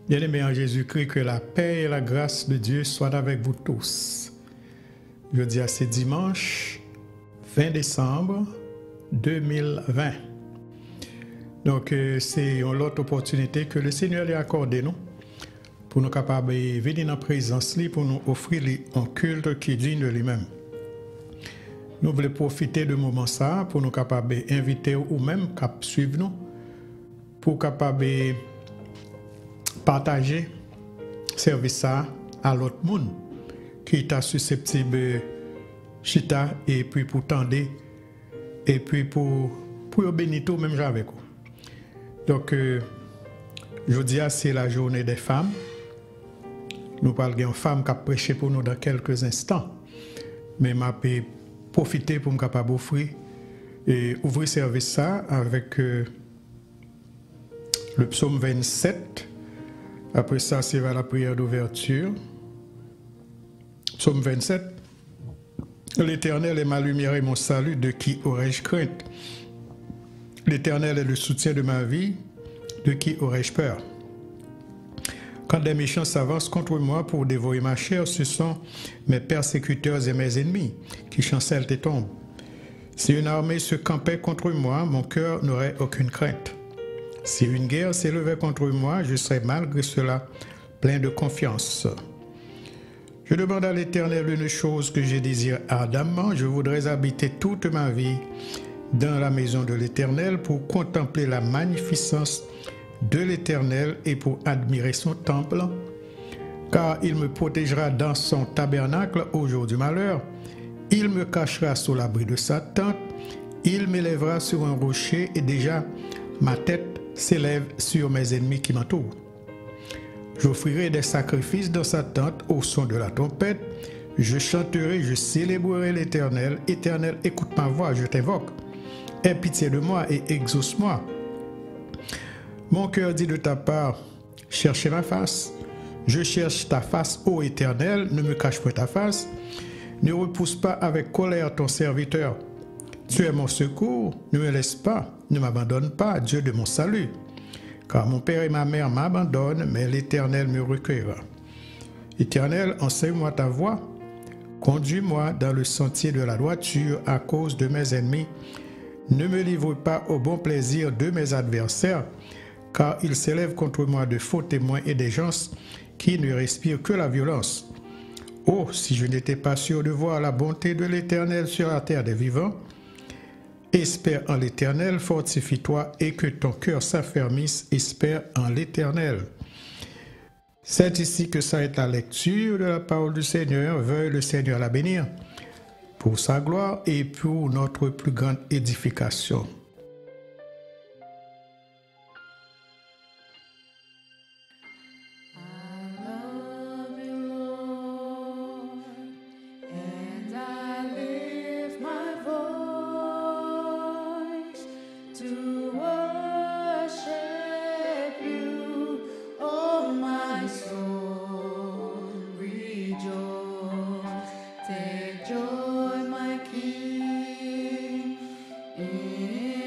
Bien-aimés en Jésus-Christ, que la paix et la grâce de Dieu soient avec vous tous. Je dis à ce dimanche 20 décembre 2020. Donc, c'est une autre opportunité que le Seigneur a accordé nous pour nous capables de venir dans la présence pour nous offrir un culte qui est digne de lui-même. Nous voulons profiter de ce moment ça pour nous capables d'inviter ou même cap suivre nous pour capable partager service ça à l'autre monde qui est susceptible chita et puis pour tendre et puis pour bénir tout même avec vous. Donc jeudi c'est la journée des femmes. Nous parlons d'une femme qui a prêché pour nous dans quelques instants. Mais m'a profiter pour me capable offrir et ouvrir service ça avec le psaume 27. Après ça, c'est vers la prière d'ouverture. Psaume 27. L'Éternel est ma lumière et mon salut, de qui aurais-je crainte? L'Éternel est le soutien de ma vie, de qui aurais-je peur? Quand des méchants s'avancent contre moi pour dévorer ma chair, ce sont mes persécuteurs et mes ennemis qui chancellent et tombent. Si une armée se campait contre moi, mon cœur n'aurait aucune crainte. Si une guerre s'élevait contre moi, je serais malgré cela plein de confiance. Je demande à l'Éternel une chose que je désire ardemment. Je voudrais habiter toute ma vie dans la maison de l'Éternel pour contempler la magnificence de l'Éternel et pour admirer son temple, car il me protégera dans son tabernacle au jour du malheur. Il me cachera sous l'abri de sa tente. Il m'élèvera sur un rocher et déjà ma tête s'élève sur mes ennemis qui m'entourent. J'offrirai des sacrifices dans sa tente au son de la trompette. Je chanterai, je célébrerai l'Éternel. Éternel, écoute ma voix, je t'invoque. Aie pitié de moi et exauce-moi. Mon cœur dit de ta part, cherchez ma face. Je cherche ta face, ô Éternel, ne me cache pas ta face. Ne repousse pas avec colère ton serviteur. Tu es mon secours, ne me laisse pas, ne m'abandonne pas, Dieu de mon salut. Car mon père et ma mère m'abandonnent, mais l'Éternel me recueillera. Éternel, enseigne-moi ta voie. Conduis-moi dans le sentier de la droiture à cause de mes ennemis. Ne me livre pas au bon plaisir de mes adversaires, car ils s'élèvent contre moi de faux témoins et des gens qui ne respirent que la violence. Oh, si je n'étais pas sûr de voir la bonté de l'Éternel sur la terre des vivants, espère en l'Éternel, fortifie-toi et que ton cœur s'affermisse, espère en l'Éternel. C'est ici que s'arrête la lecture de la parole du Seigneur. Veuille le Seigneur la bénir pour sa gloire et pour notre plus grande édification. Take joy, my King, in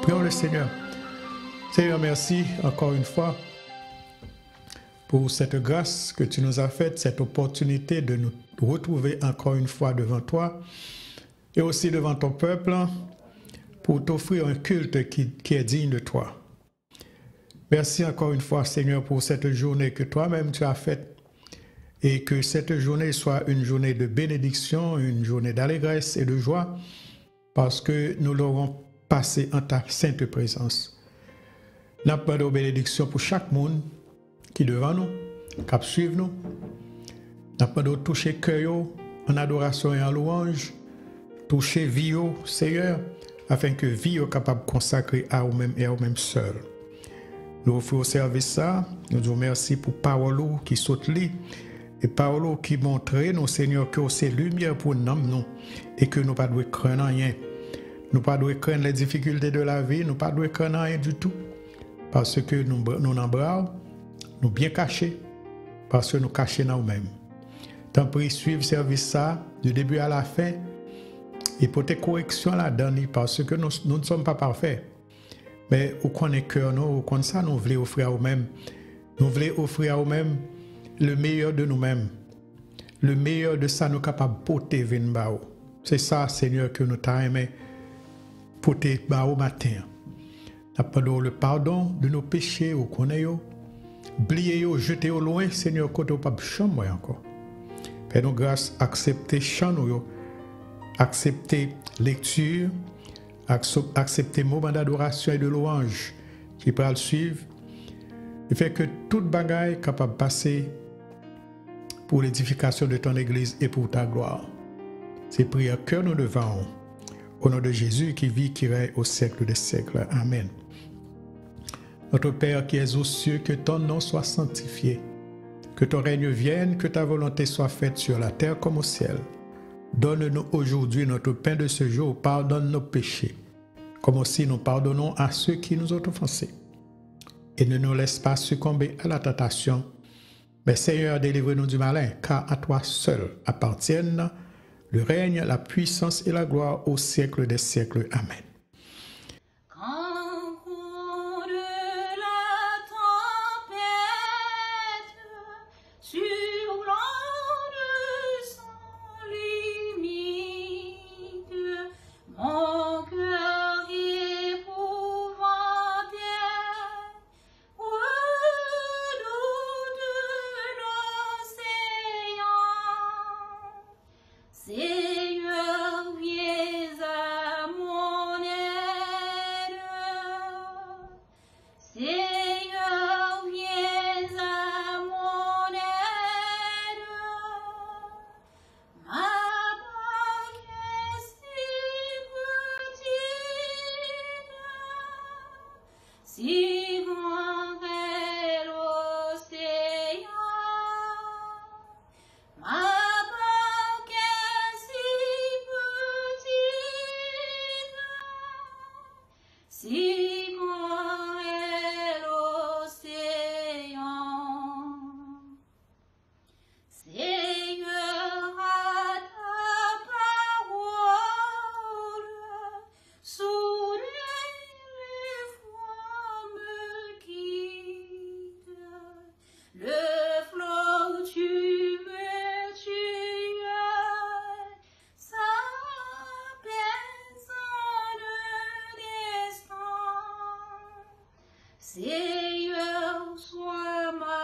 Prions le Seigneur. Seigneur, merci encore une fois pour cette grâce que tu nous as faite, cette opportunité de nous retrouver encore une fois devant toi et aussi devant ton peuple pour t'offrir un culte qui est digne de toi. Merci encore une fois, Seigneur, pour cette journée que toi-même tu as faite et que cette journée soit une journée de bénédiction, une journée d'allégresse et de joie parce que nous l'aurons passée en ta sainte présence. Nous demandons bénédiction pour chaque monde qui est devant nous, qui suit nous. Nous demandons toucher cœur en adoration et en louange, toucher vie, Seigneur, afin que vie soit capable de consacrer à vous-même et à vous-même seul. Nous offrons au service ça, nous disons merci pour parole qui saute li et parole qui montre nous, Seigneur, que c'est lumière pour nous et que nous ne devons pas craindre rien. Nous ne devons pas craindre les difficultés de la vie, nous ne devons pas craindre rien du tout. Parce que nous n'embrasons, nous bien cachés, parce que nous cachons nous-mêmes. Tant pis, suivre service ça, du début à la fin, et pour tes corrections là-dedans, parce que nous ne sommes pas parfaits. Mais au connaît cœur, nous, au connaît ça, nous voulons offrir à nous-mêmes. Nous voulons offrir à nous-mêmes le meilleur de nous-mêmes. Le meilleur de ça, nous sommes capables de porter vers nous. C'est ça, Seigneur, que nous t'avons aimé porter au matin. Nous demandons le pardon de nos péchés au connaît, oubliez, jetez au loin, Seigneur, côté au pape chambre encore. Fais-nous grâce, accepter chant, accepter lecture, accepter moment d'adoration et de louange qui peut le suivre, et fait que toute bagaille est capable de passer pour l'édification de ton Église et pour ta gloire. C'est prière que nous devons, au nom de Jésus qui vit, qui règne au siècle des siècles. Amen. Notre Père qui es aux cieux, que ton nom soit sanctifié, que ton règne vienne, que ta volonté soit faite sur la terre comme au ciel. Donne-nous aujourd'hui notre pain de ce jour, pardonne nos péchés, comme aussi nous pardonnons à ceux qui nous ont offensés. Et ne nous laisse pas succomber à la tentation, mais Seigneur, délivre-nous du malin, car à toi seul appartiennent le règne, la puissance et la gloire au siècle des siècles. Amen. Si consomma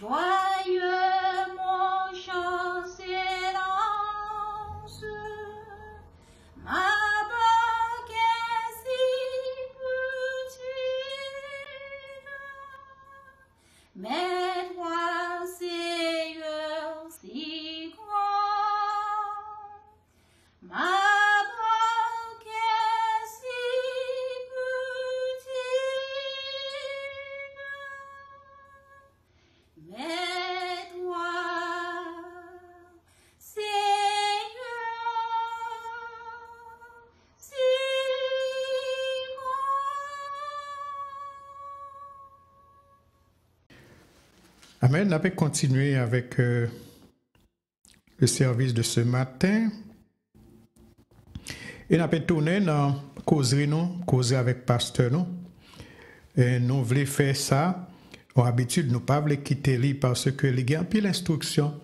Joyeux mon chant s'élance, ma banque est si petite, mais toi, Seigneur, si grand, ma banque est si petite, mais toi, Seigneur, si grand. Amen. On va continuer avec le service de ce matin. Et on va tourner dans causerie avec pasteur nous. Et nous voulons faire ça. En habitude, nous ne pouvons pas quitter lui parce que il y a un peu l'instruction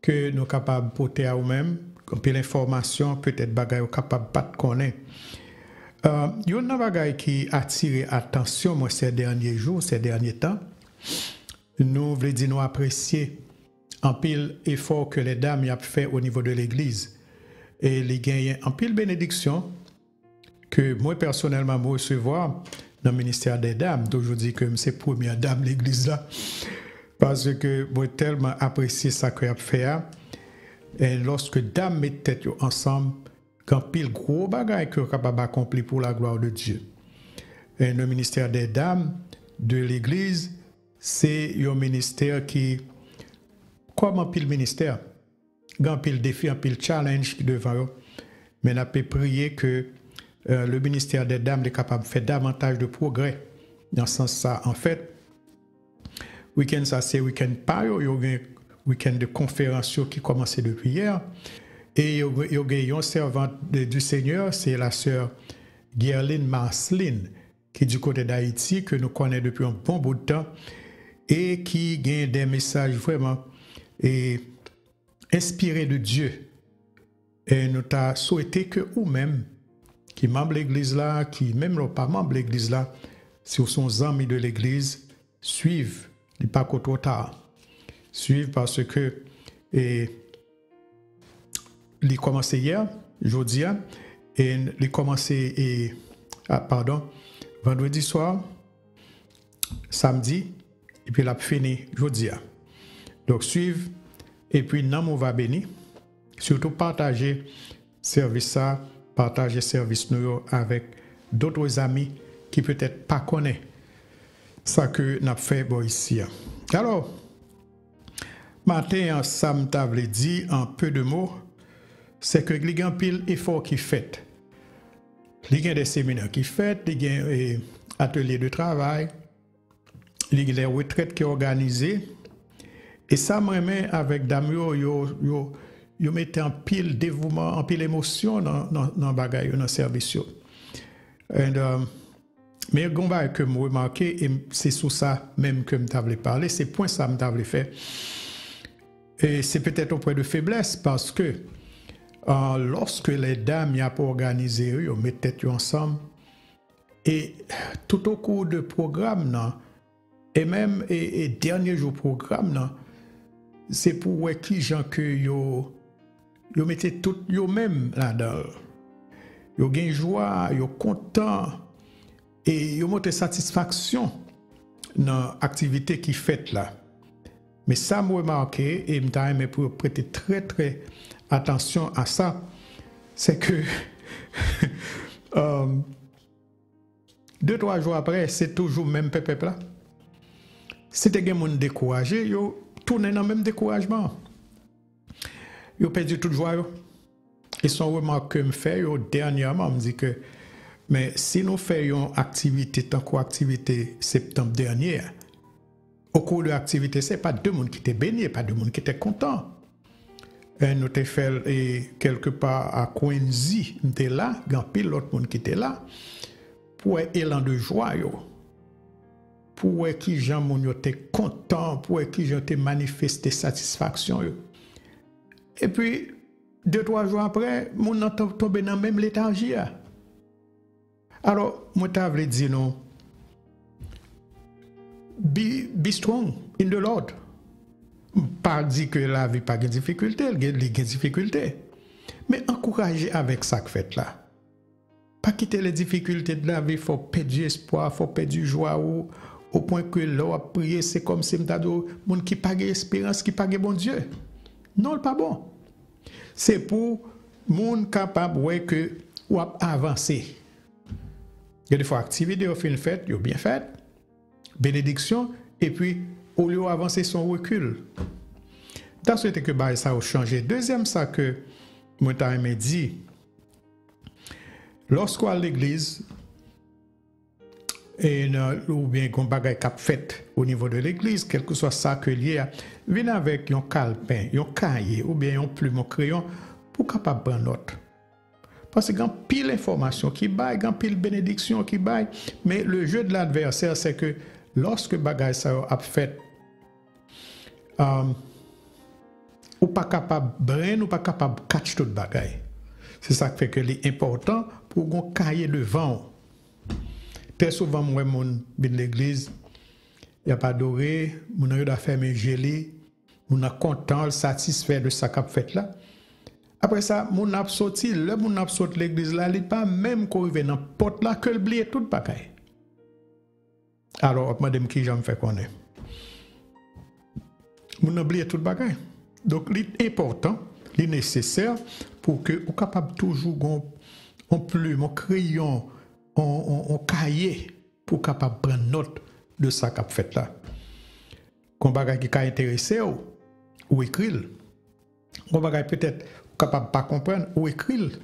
que nous sommes capables de porter à nous-mêmes, un peu l'information, peut-être bagaille nous capables pas de connaître. Il y a une bagaille qui a attiré l'attention moi ces derniers jours, ces derniers temps. Nous voulons dire nous apprécier un pile effort que les dames ont fait au niveau de l'église. Et les gagnent en pile bénédiction que moi personnellement me recevoir dans le ministère des dames. D'aujourd'hui que c'est première dame de l'église là. Parce que moi tellement apprécié ça que a fait. Et lorsque dames mettent tête ensemble, quand pile gros bagaille que capable d'accomplir pour la gloire de Dieu. Et le ministère des dames de l'église, c'est un ministère qui, comme un pile ministère, un pile défi, un pile challenge devant eux, mais on peut prier que le ministère des dames est capable de faire davantage de progrès dans ce sens-là. En fait, week-end ça c'est week-end pas, il y a un week-end de conférence qui commençait depuis hier, et il y a une servante du Seigneur, c'est la sœur Guerline Marceline, qui est du côté d'Haïti, que nous connaissons depuis un bon bout de temps, et qui gagne des messages vraiment inspirés de Dieu. Et nous t'avons souhaité que vous-même, qui membre de l'église là, qui même pas membre de l'église là, si vous sont amis de l'église, suivent, il pas trop tard. Suivent parce que il commencé hier, jeudi, et il commencé vendredi soir, samedi, et puis il a fini jeudi. Donc suivre, et puis non, on va bénir. Surtout partager service ça, partager service nous avec d'autres amis qui peut-être pas connaissent ça que nous avons fait ici. Alors, matin, ça me dit en peu de mots, c'est que il y a un pile effort qui fait. Il y a des séminaires qui fait, il y a des ateliers de travail, il y a des retraites qui sont organisées. Et ça me remet avec Damio, yo mettez en pile dévouement, en pile émotion dans le dans service. Mais ce que je remarqué, et c'est sur ça même que je t'avais parlé, c'est point ça que je t'avais fait. Et c'est peut-être un point de faiblesse parce que lorsque les dames y a organisé, ils mettent tête ensemble, et tout au cours du programme, et même et dernier jour programme, c'est pour qui gens que yo mettez tout yo même là-dedans. Yo gain joie, yo content et yo montre satisfaction dans l'activité qui fait là. Mais ça m'a remarqué et m'a aimé pour prêter très très attention à ça, c'est que 2-3 jours après, c'est toujours même peuple là. Si tu as des gens découragés, yo tourner dans le même découragement. Ils ont perdu toute joie. Et son remarque que je fais dernièrement, me dit que mais si nous faisons activité tant qu'activité septembre dernier, au cours de l'activité, ce n'est pas deux monde qui étaient bénis, pas deux monde qui étaient contents. Et nous avons fait quelque part à Quincy, nous étions là, il y a pile l'autre monde qui était là, pour un élan de joie. Pour qui gens moun étaient contents, pour qui gens étaient manifesté satisfaction. Et puis 2-3 jours après, moun nan tombé dans même léthargie. Alors, moi t'avais dit non. Be strong in the Lord. pas dit que la vie pas de difficulté, il y a des difficultés. Mais encourager avec ça que fait là. Pas quitter les difficultés de la vie, il faut perdre espoir, il faut perdre joie au point que là, prier, c'est comme si m'ta dit, monde qui pas espérance, qui pas bon Dieu. Non, pas bon. C'est pour monde capable ouais que ou avancer. Il y a des fois activité au fin fait, yo bien fait. Bénédiction et puis au lieu d'avancer son recul. Dans ce que bah ça a changé. Deuxième ça que moi t'ai aimé dit lorsqu'on à l'église et ou bien qu'on bagaille cap fait au niveau de l'église, quel que soit ça que lié, vient avec un calepin, un cahier ou bien un plume, un crayon pour capable prendre note. Parce qu'il y a pile d'informations qui baille, il y a pile bénédiction qui baille, mais le jeu de l'adversaire c'est que lorsque bagaille ça a fait ou pas capable brain ou pas capable catch toute bagaille. C'est ça qui fait que l'important pour qu'on cahier devant. Très souvent, moi, mon l'église, il n'y a pas adoré, mon a fermé gelé, mon a content, satisfait de ça qu'a fait là. Après ça, mon a sorti, le mon a sorti l'église là, il pas même qu'on arrive dans porte là que le blier toute bagaille. Alors, madame qui j'en fait connaître. Mon a oublié toute bagaille. Donc, l'important, le nécessaire pour que vous capable toujours en plume, en crayon, en cahier pour capable prendre note de ça qu'a fait là. Qu'on bagaille qui a intéressé ou écrire. Qu'on bagaille peut-être capable pas comprendre ou écrire.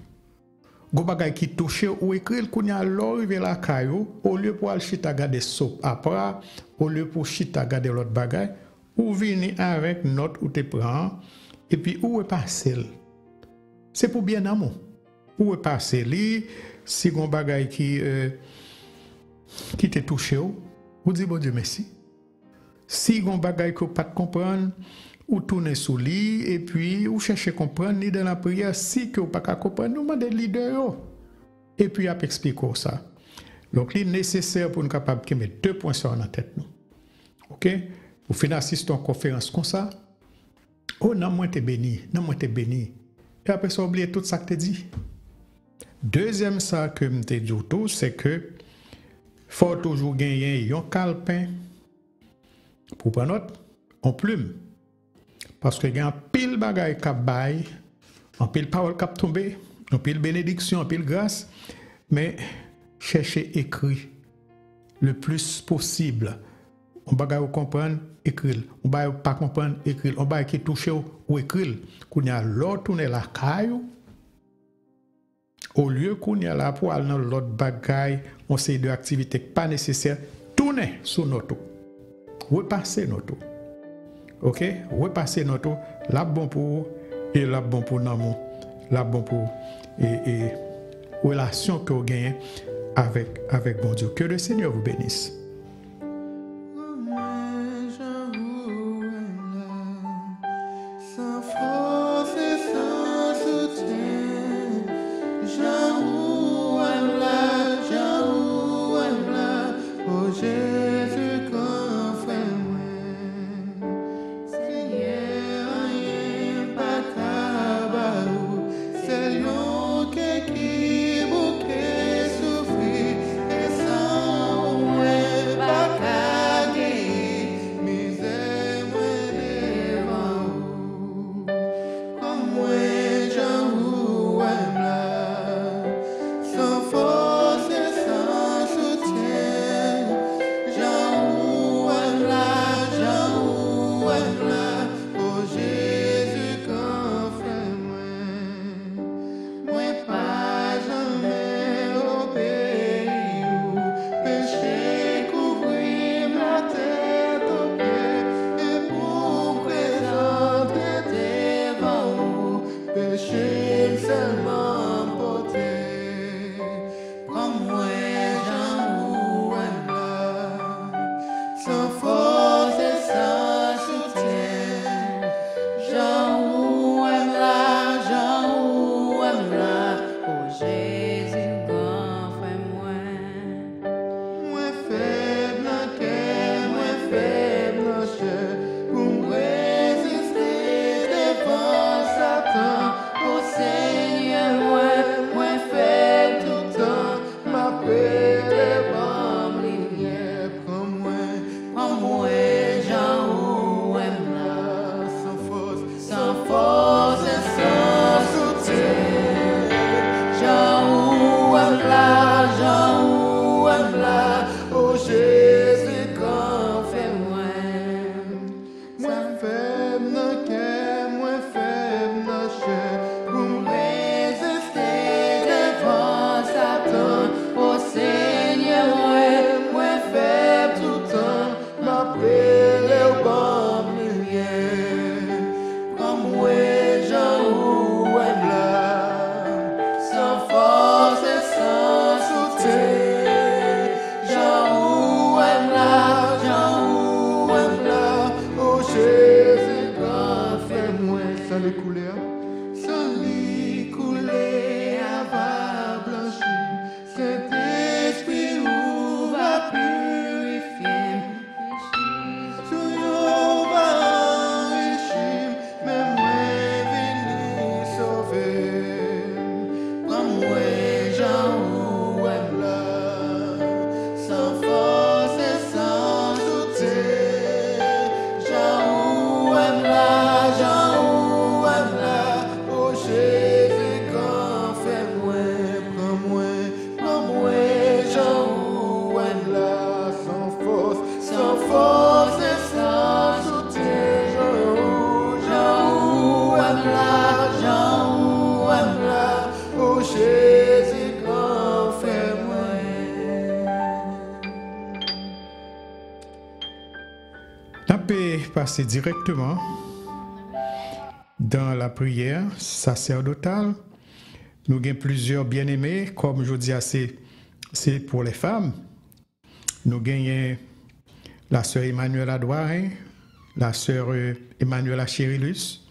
Qu'on bagaille qui touche ou écrire qu'on y a l'arrivée la caillou au lieu pour aller chita garder soupe après au lieu pour chita garder l'autre bagaille ou venir avec note ou te prend et puis où est passé. C'est pour bien amour. Où est passé li si gon bagay qui te touché ou dit bon Dieu merci. Si gon bagay que pas comprendre ou tourner sous lit et puis ou chercher comprendre ni dans la prière si que ou pas comprendre nous demander leader et puis a expliquer ça. Donc il est nécessaire pour nous capable de mettre 2 points sur la tête nous. OK? Pour finir assister à une conférence comme ça. Oh non moi t'es béni, non moi t'es béni. Et après ça oublier tout ça que t'es dit. Deuxième ça que me te dit tout c'est que faut toujours gagner un calepin pour prendre note en plume. Parce que il y a un pile bagaille qui baille, un pile parole qui tomber, un pile bénédiction, un pile grâce, mais cherchez écrit le plus possible. On bagaille comprendre, écrit. On bagaille pas comprendre, écrit. On bagaille qui touche ou écrit. Qu'on y a l'autre tourner la caillou. Au lieu qu'on y a là pour aller dans l'autre bagaille, on sait de activités pas nécessaires, tourner sur notre repasser notre. OK? Repasser notre la bon pour et la bon pour l'amour, la bon pour et relation que vous gagnez avec bon Dieu. Que le Seigneur vous bénisse. Passer directement dans la prière sacerdotale. Nous avons plusieurs bien-aimés, comme je dis, c'est pour les femmes. Nous gagnons la sœur Emmanuela Douarin, la sœur Emmanuela Chirilus,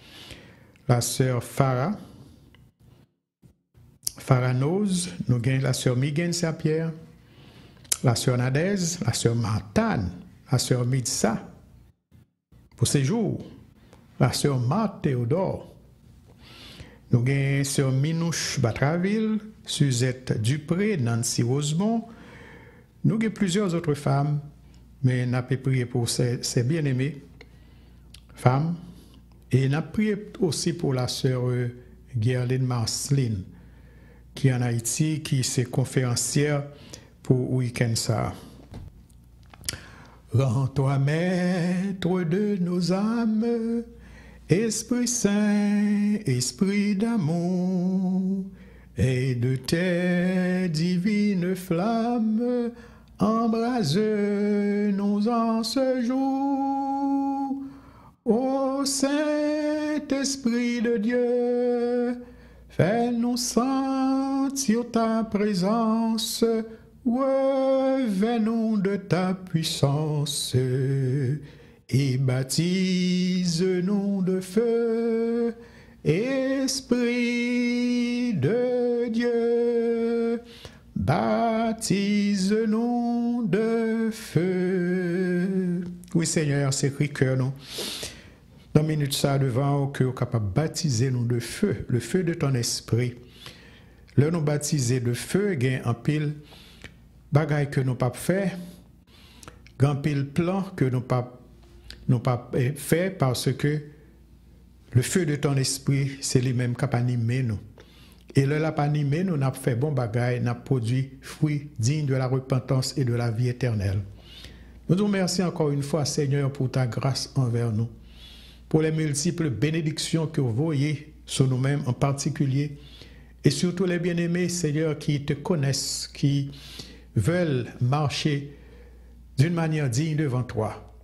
la sœur Farah Nose, nous gagnons la sœur Miguel Saint-Pierre, la sœur Nadez, la sœur Martane, la sœur Midsa. Pour ces jours, la sœur Marthe Théodore. Nous avons sœur Minouche Batraville, Suzette Dupré, Nancy Rosemont. Nous avons plusieurs autres femmes, mais nous avons prié pour ces bien-aimées femmes. Et nous avons prié aussi pour la sœur Guerline Marceline, qui est en Haïti, qui est conférencière pour week-end ça. Rends-toi maître de nos âmes, Esprit Saint, Esprit d'amour, et de tes divines flammes, embrase-nous en ce jour. Ô Saint-Esprit de Dieu, fais-nous sentir ta présence, revenons de ta puissance et baptise-nous de feu, Esprit de Dieu, baptise-nous de feu. Oui Seigneur, c'est écrit que nous, dans minute ça devant, que nous sommes capables de baptiser nous de feu, le feu de ton esprit. Le nous baptiser de feu, gain en pile bagaille que nous pas fait, grand pile plan que nous pas fait parce que le feu de ton esprit c'est lui-même qui a animé nous. Et le l'a animé nous n'a fait bon bagaille, n'a produit fruits dignes de la repentance et de la vie éternelle. Nous te remercions encore une fois Seigneur pour ta grâce envers nous, pour les multiples bénédictions que vous voyez sur nous-mêmes en particulier et surtout les bien-aimés Seigneur qui te connaissent, qui veulent marcher d'une manière digne devant toi.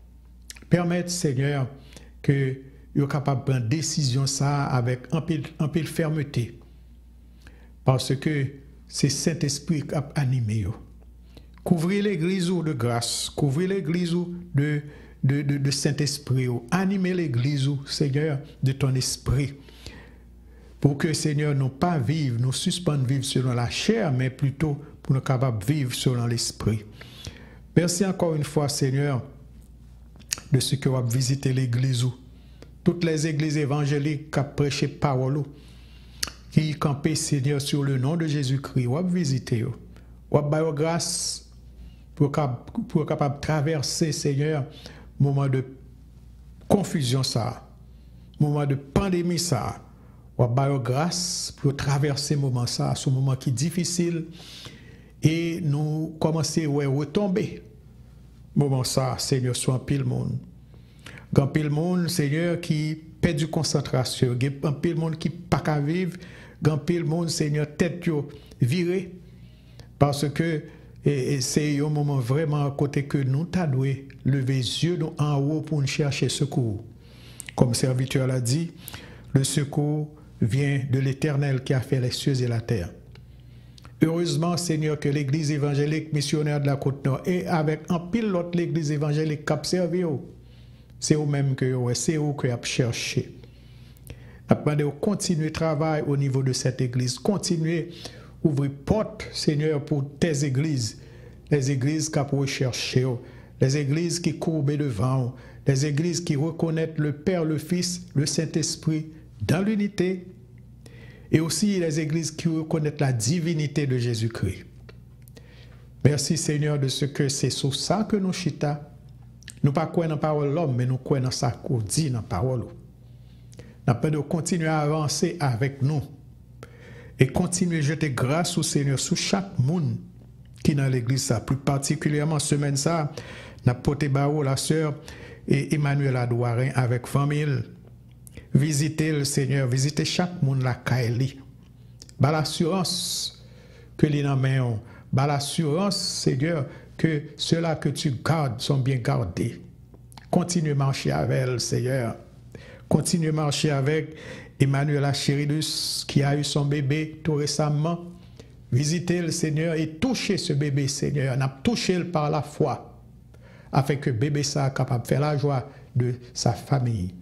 Permette, Seigneur, que vous soyez capable de prendre décision ça avec un pile fermeté. Parce que c'est Saint-Esprit qui a animé. Couvrez l'église de grâce, couvrez l'église de Saint-Esprit, animez l'église, Seigneur, de ton esprit. Pour que, Seigneur, nous pas vivre, nous suspendre vivre selon la chair, mais plutôt pour nous capables de vivre selon l'esprit. Merci encore une fois, Seigneur, de ce que vous avez visité l'église. Toutes les églises évangéliques qui ont prêché parole, qui campaient, Seigneur, sur le nom de Jésus-Christ, vous avez visité. Vous avez grâce pour capable traverser, Seigneur, moment de confusion, ça, moment de pandémie, ça. Vous avez grâce pour traverser moment ça, ce moment qui est difficile. Et nous commençons à retomber. Moment ça, Seigneur, soit un pile monde. Grand pile monde, Seigneur, qui perd du concentration. Un pile monde qui pas qu'à vivre. Grand pile monde, Seigneur, tête virée. Parce que c'est un moment vraiment à côté que nous t'adoué lever les yeux en haut pour nous chercher secours. Comme serviteur l'a dit, le secours vient de l'Éternel qui a fait les cieux et la terre. Heureusement, Seigneur, que l'Église évangélique missionnaire de la Côte-Nord et avec un pilote l'Église évangélique qui a servi, c'est eux-mêmes que c'est eux qui ont cherché. Après, de continuer le travail au niveau de cette Église, continuer à ouvrir porte, Seigneur, pour tes églises, les églises qui ont recherché, les églises qui courbent devant, les églises qui reconnaissent le Père, le Fils, le Saint-Esprit dans l'unité, et aussi les églises qui reconnaissent la divinité de Jésus-Christ. Merci Seigneur de ce que c'est sur ça que nous chita. Nous pas croyons dans la parole de l'homme, mais nous croyons dans ça qu'on dit dans la parole. Nous avons de continuer à avancer avec nous et continuer à jeter grâce au Seigneur sur chaque monde qui est dans l'église. Plus particulièrement, semaine ça, nous avons porté Barreau, la sœur, et Emmanuel Adouarin avec famille. Visitez le Seigneur, visitez chaque monde la Kaeli. Bah l'assurance que les noms, bah l'assurance, Seigneur, que ceux-là que tu gardes sont bien gardés. Continue à marcher avec elle, Seigneur. Continue à marcher avec Emmanuel Achiridus qui a eu son bébé tout récemment. Visitez le Seigneur et touchez ce bébé, Seigneur. On a touché par la foi afin que bébé soit capable de faire la joie de sa famille.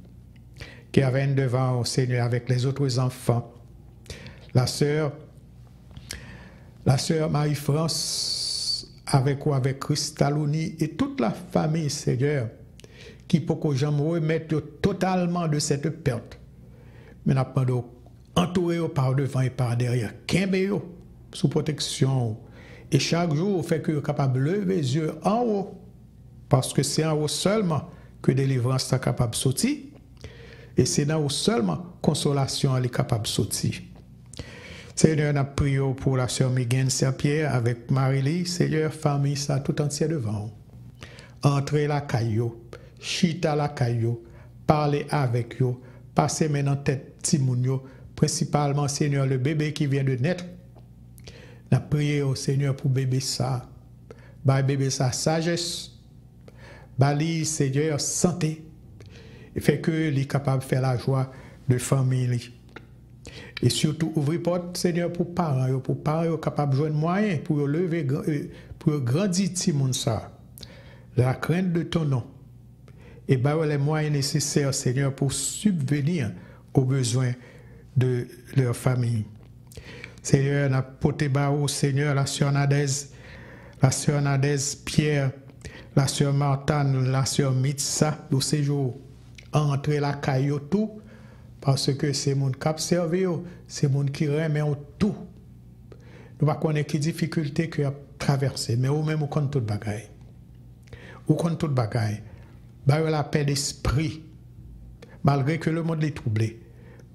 Qui avait devant au Seigneur avec les autres enfants. La sœur Marie-France avec Cristalouni et toute la famille, Seigneur, qui peut que j'aime remettre totalement de cette perte. Mais n'a pas entouré par devant et par derrière. Kembe sous protection. Et chaque jour, fait que vous êtes capable de lever les yeux en haut. Parce que c'est en haut seulement que délivrance est capable de sortir. Et c'est dans où seulement consolation elle est capable de sortir. Seigneur, nous prions pour la sœur Mégane Saint-Pierre avec Marie-Lie. Seigneur, famille, ça tout entier devant. Entrez la caillou, chita la caillou, parlez avec eux, passez maintenant tête timounio, principalement, Seigneur, le bébé qui vient de naître. Nous prions au Seigneur pour bébé ça. Bah, bébé ça, sagesse. Bah, Seigneur, santé. Il fait que il est capable de faire la joie de famille. Et surtout, ouvrir porte, Seigneur, pour parents capables de joindre moyens pour lever, pour grandir tout le monde ça. La crainte de ton nom. Et les moyens nécessaires, Seigneur, pour subvenir aux besoins de leur famille. Seigneur, n'a porté barreau, Seigneur, la sœur Nadez Pierre, la sœur Martane, la sœur Mitsa, au séjour. Entrer la caillou tout, parce que c'est mon cap servi, c'est mon qui remet tout. Nous ne connaissons pas quelle difficulté que a traversé, mais ou même on compte tout bagaille. Ou compte tout bagaille. La paix d'esprit, malgré que le monde est troublé.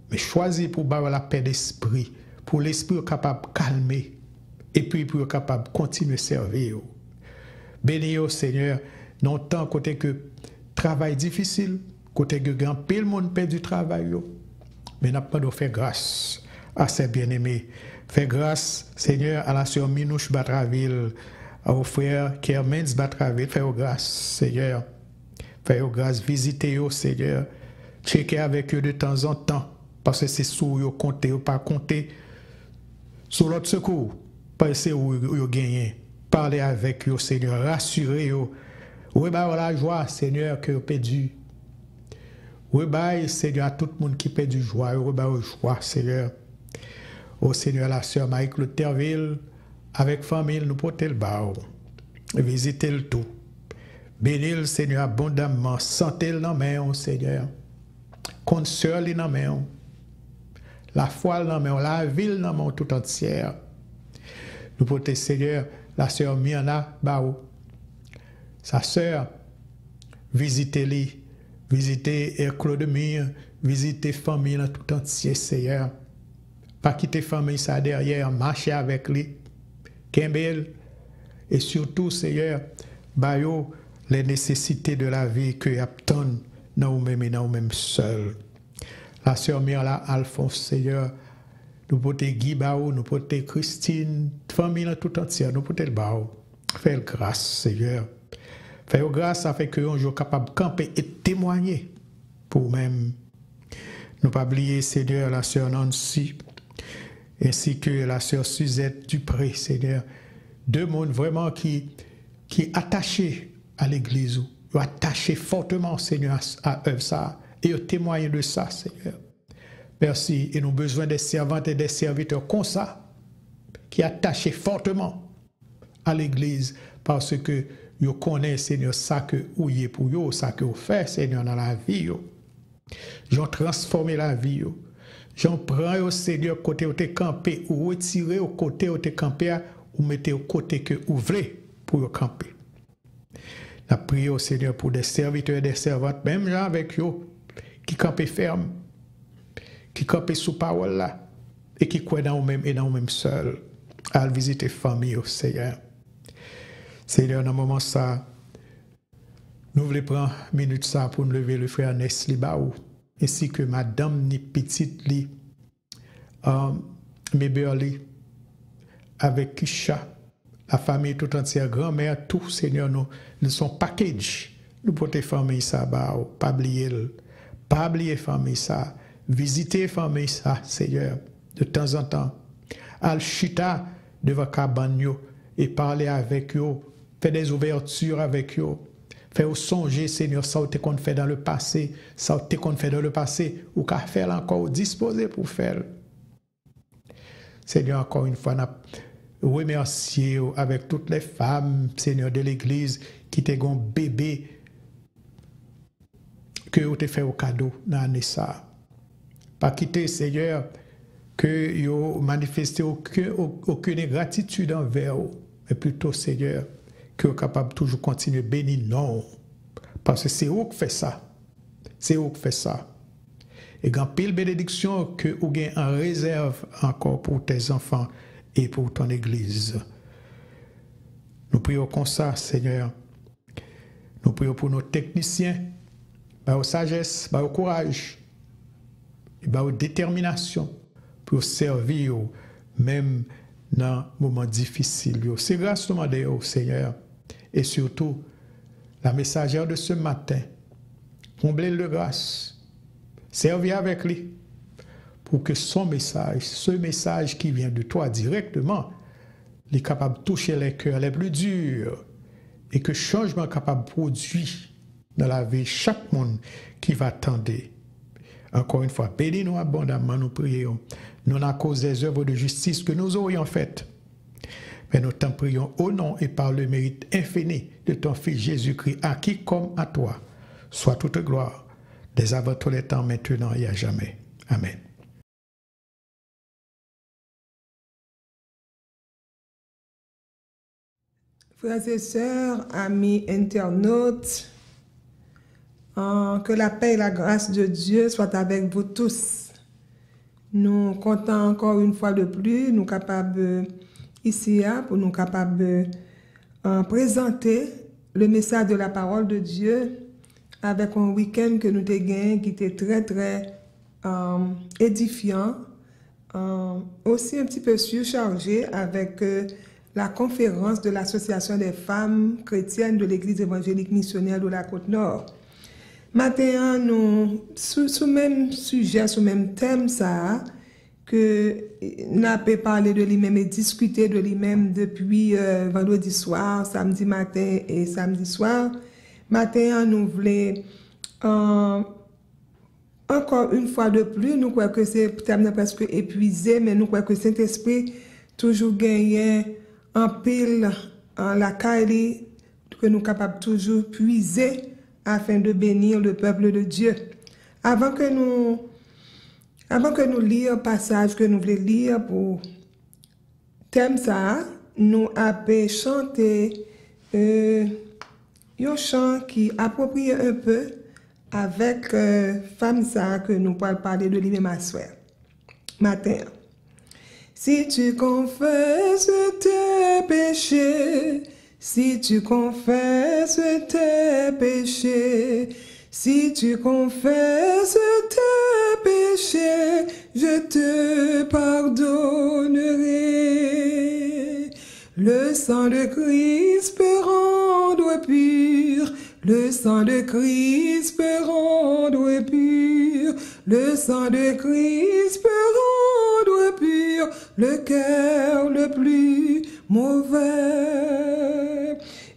Mais choisis pour la paix d'esprit, pour l'esprit capable de calmer, et puis pour capable de continuer à servir. Bénis au Seigneur, non tant côté que travail difficile, côté que grand pile monde perd du travail, mais n'a pas de faire grâce à ses bien-aimés. Fais grâce, Seigneur, à la sœur Minouche Batraville, au frère Kermens Batraville. Fais grâce, Seigneur. Fais grâce, visitez-eux, Seigneur. Checkez avec eux de temps en temps, parce que c'est sur eux compter ou pas compter. Sur l'autre secours, pensez où vous gagnez. Parlez avec eux, Seigneur. Rassurez-eux. Oui, la joie, Seigneur, que vous perdu. Oui, Seigneur, à tout le monde qui perd du joie. Oui, joie, Seigneur. Au Seigneur, la sœur Marie-Claude Terville, avec famille, nous portons le bas. Visitez le tout. Bénis le Seigneur abondamment. Sentez-le dans la main, Seigneur. Console-le dans la main. La foi dans la main. La ville dans la main tout entière. Nous portons, Seigneur, la sœur Miana Bao. Sa sœur, visitez-les. Visitez Claude Mire, visitez famille dans tout entier, Seigneur. Pas quitter famille ça derrière, marcher avec lui. Kembel, et surtout, Seigneur, bayo les nécessités de la vie que attendent dans nous-mêmes et dans nous-mêmes seuls. La sœur Mirla Alphonse, Seigneur, nous portons Guy Bao, nous portons Christine, famille dans tout entier, nous portons le Bao. Fais grâce, Seigneur. Fais-nous grâce, ça fait que nous sommes capables de camper et témoigner pour même. Nous pas oublier, Seigneur, la sœur Nancy, ainsi que la sœur Suzette Dupré, Seigneur. Deux mondes vraiment qui attachés à l'Église, attachés fortement, Seigneur, à eux ça, et témoigner de ça, Seigneur. Merci, et nous avons besoin des servantes et des serviteurs comme ça, qui attachés fortement à l'Église, parce que vous connaissez, Seigneur, ça que vous êtes pour vous, ça que vous faites, Seigneur, dans la vie. J'en transformé la vie. J'en prends au Seigneur côté où tu campé, ou retiré au côté où tu campé, ou mettez au côté que vous voulez pour camper. Nous prions au Seigneur pour des serviteurs et des servantes, même gens avec eux, qui campent ferme, qui campent sous parole là, et qui croient dans eux-mêmes et dans eux-mêmes seuls, à visiter famille au Seigneur. Seigneur, dans un moment ça, nous voulons prendre une minute ça pour nous lever le frère Nesli Baou, ainsi que madame ni petite li, Méberli, avec Kisha, la famille tout entière, grand-mère, tout, Seigneur, nous sommes package. Nous portons famille ça, pas oublier famille ça, visiter famille ça, Seigneur, de temps en temps. Al chita devant Cabanyo et parler avec eux, faire des ouvertures avec eux, faire songer, Seigneur, ça que qu'on fait dans le passé, ça que qu'on fait dans le passé, ou qu'à faire encore, disposer pour faire. Seigneur, encore une fois, remercier avec toutes les femmes, Seigneur, de l'Église, qui t'ont un bébé que vous te fait au cadeau dans l'année ça. Pas quitter, Seigneur, que vous manifestez aucune gratitude envers vous, mais plutôt, Seigneur, que vous êtes capable de toujours continuer bénir, non. Parce que c'est vous qui faites ça. C'est vous qui faites ça. Et quand pile bénédiction que vous avez en réserve encore pour tes enfants et pour ton Église. Nous prions comme ça, Seigneur. Nous prions pour nos techniciens, par la sagesse, par le courage, et par la détermination pour servir, même dans les moments difficiles. C'est grâce demandée au Seigneur. Et surtout, la messagère de ce matin, comblez de grâce, servir avec lui, pour que son message, ce message qui vient de toi directement, est capable de toucher les cœurs les plus durs, et que changement capable de produire dans la vie chaque monde qui va attendre. Encore une fois, bénis-nous abondamment, nous prions. Nous à cause des œuvres de justice que nous aurions faites. Mais nous t'en prions au nom et par le mérite infini de ton Fils Jésus-Christ, à qui comme à toi, soit toute gloire, dès avant tous les temps, maintenant et à jamais. Amen. Frères et sœurs, amis internautes, que la paix et la grâce de Dieu soient avec vous tous. Nous comptons encore une fois de plus, nous capables ici pour nous capables de présenter le message de la parole de Dieu avec un week-end que nous avons gagné qui était très très édifiant, aussi un petit peu surchargé avec la conférence de l'Association des femmes chrétiennes de l'Église évangélique missionnaire de la Côte-Nord. Maintenant, nous, sous même sujet, sous même thème, ça, que n'a pas parlé de lui-même et discuté de lui-même depuis vendredi soir, samedi matin et samedi soir. Maintenant, nous voulons encore une fois de plus, nous croyons que c'est peut-être presque épuisé, mais nous croyons que Saint-Esprit toujours gagné en pile en la caille, que nous sommes capables toujours puiser afin de bénir le peuple de Dieu. Avant que nous lisions le passage que nous voulons lire pour thème ça, nous avons chanté un chant qui approprie un peu avec femme ça que nous pourrons parler de lui-même à soir. Matin. Si tu confesses tes péchés, si tu confesses tes péchés, si tu confesses tes péchés, je te pardonnerai. Le sang de Christ peut rendre pur Le sang de Christ peut rendre pur. Le sang de Christ peut rendre pur le cœur le plus mauvais.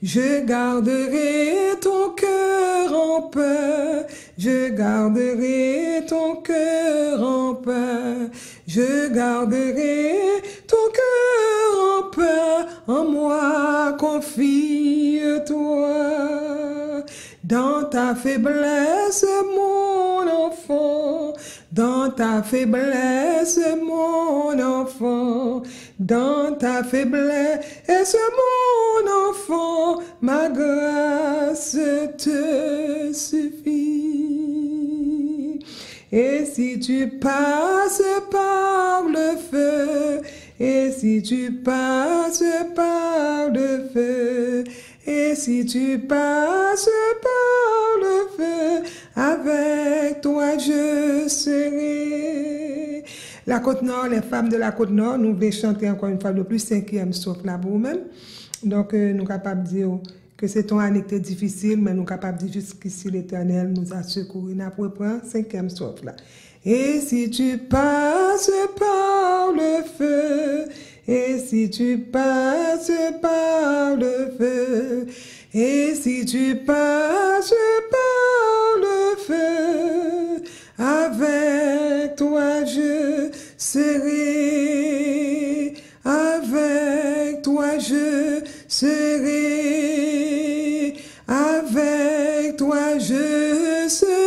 Je garderai ton cœur en paix. Je garderai ton cœur en paix. Je garderai ton cœur en paix. En moi confie-toi. Dans ta faiblesse, mon enfant. Dans ta faiblesse, mon enfant. Dans ta faiblesse, mon enfant. Ma grâce te suffit. Et si tu passes par le feu, et si tu passes par le feu, et si tu passes par le feu, avec toi je serai. La Côte-Nord, les femmes de la Côte-Nord, nous voulons chanter encore une fois de plus 5e strophe là pour nous-mêmes. Donc, nous sommes capables de dire que c'est une année qui est difficile, mais nous sommes capables de dire jusqu'ici l'Éternel nous a secourus. Nous allons prendre 5e strophe là. Et si tu passes par le feu, et si tu passes par le feu, et si tu passes par le feu, avec toi je serai, avec toi je serai, avec toi je serai.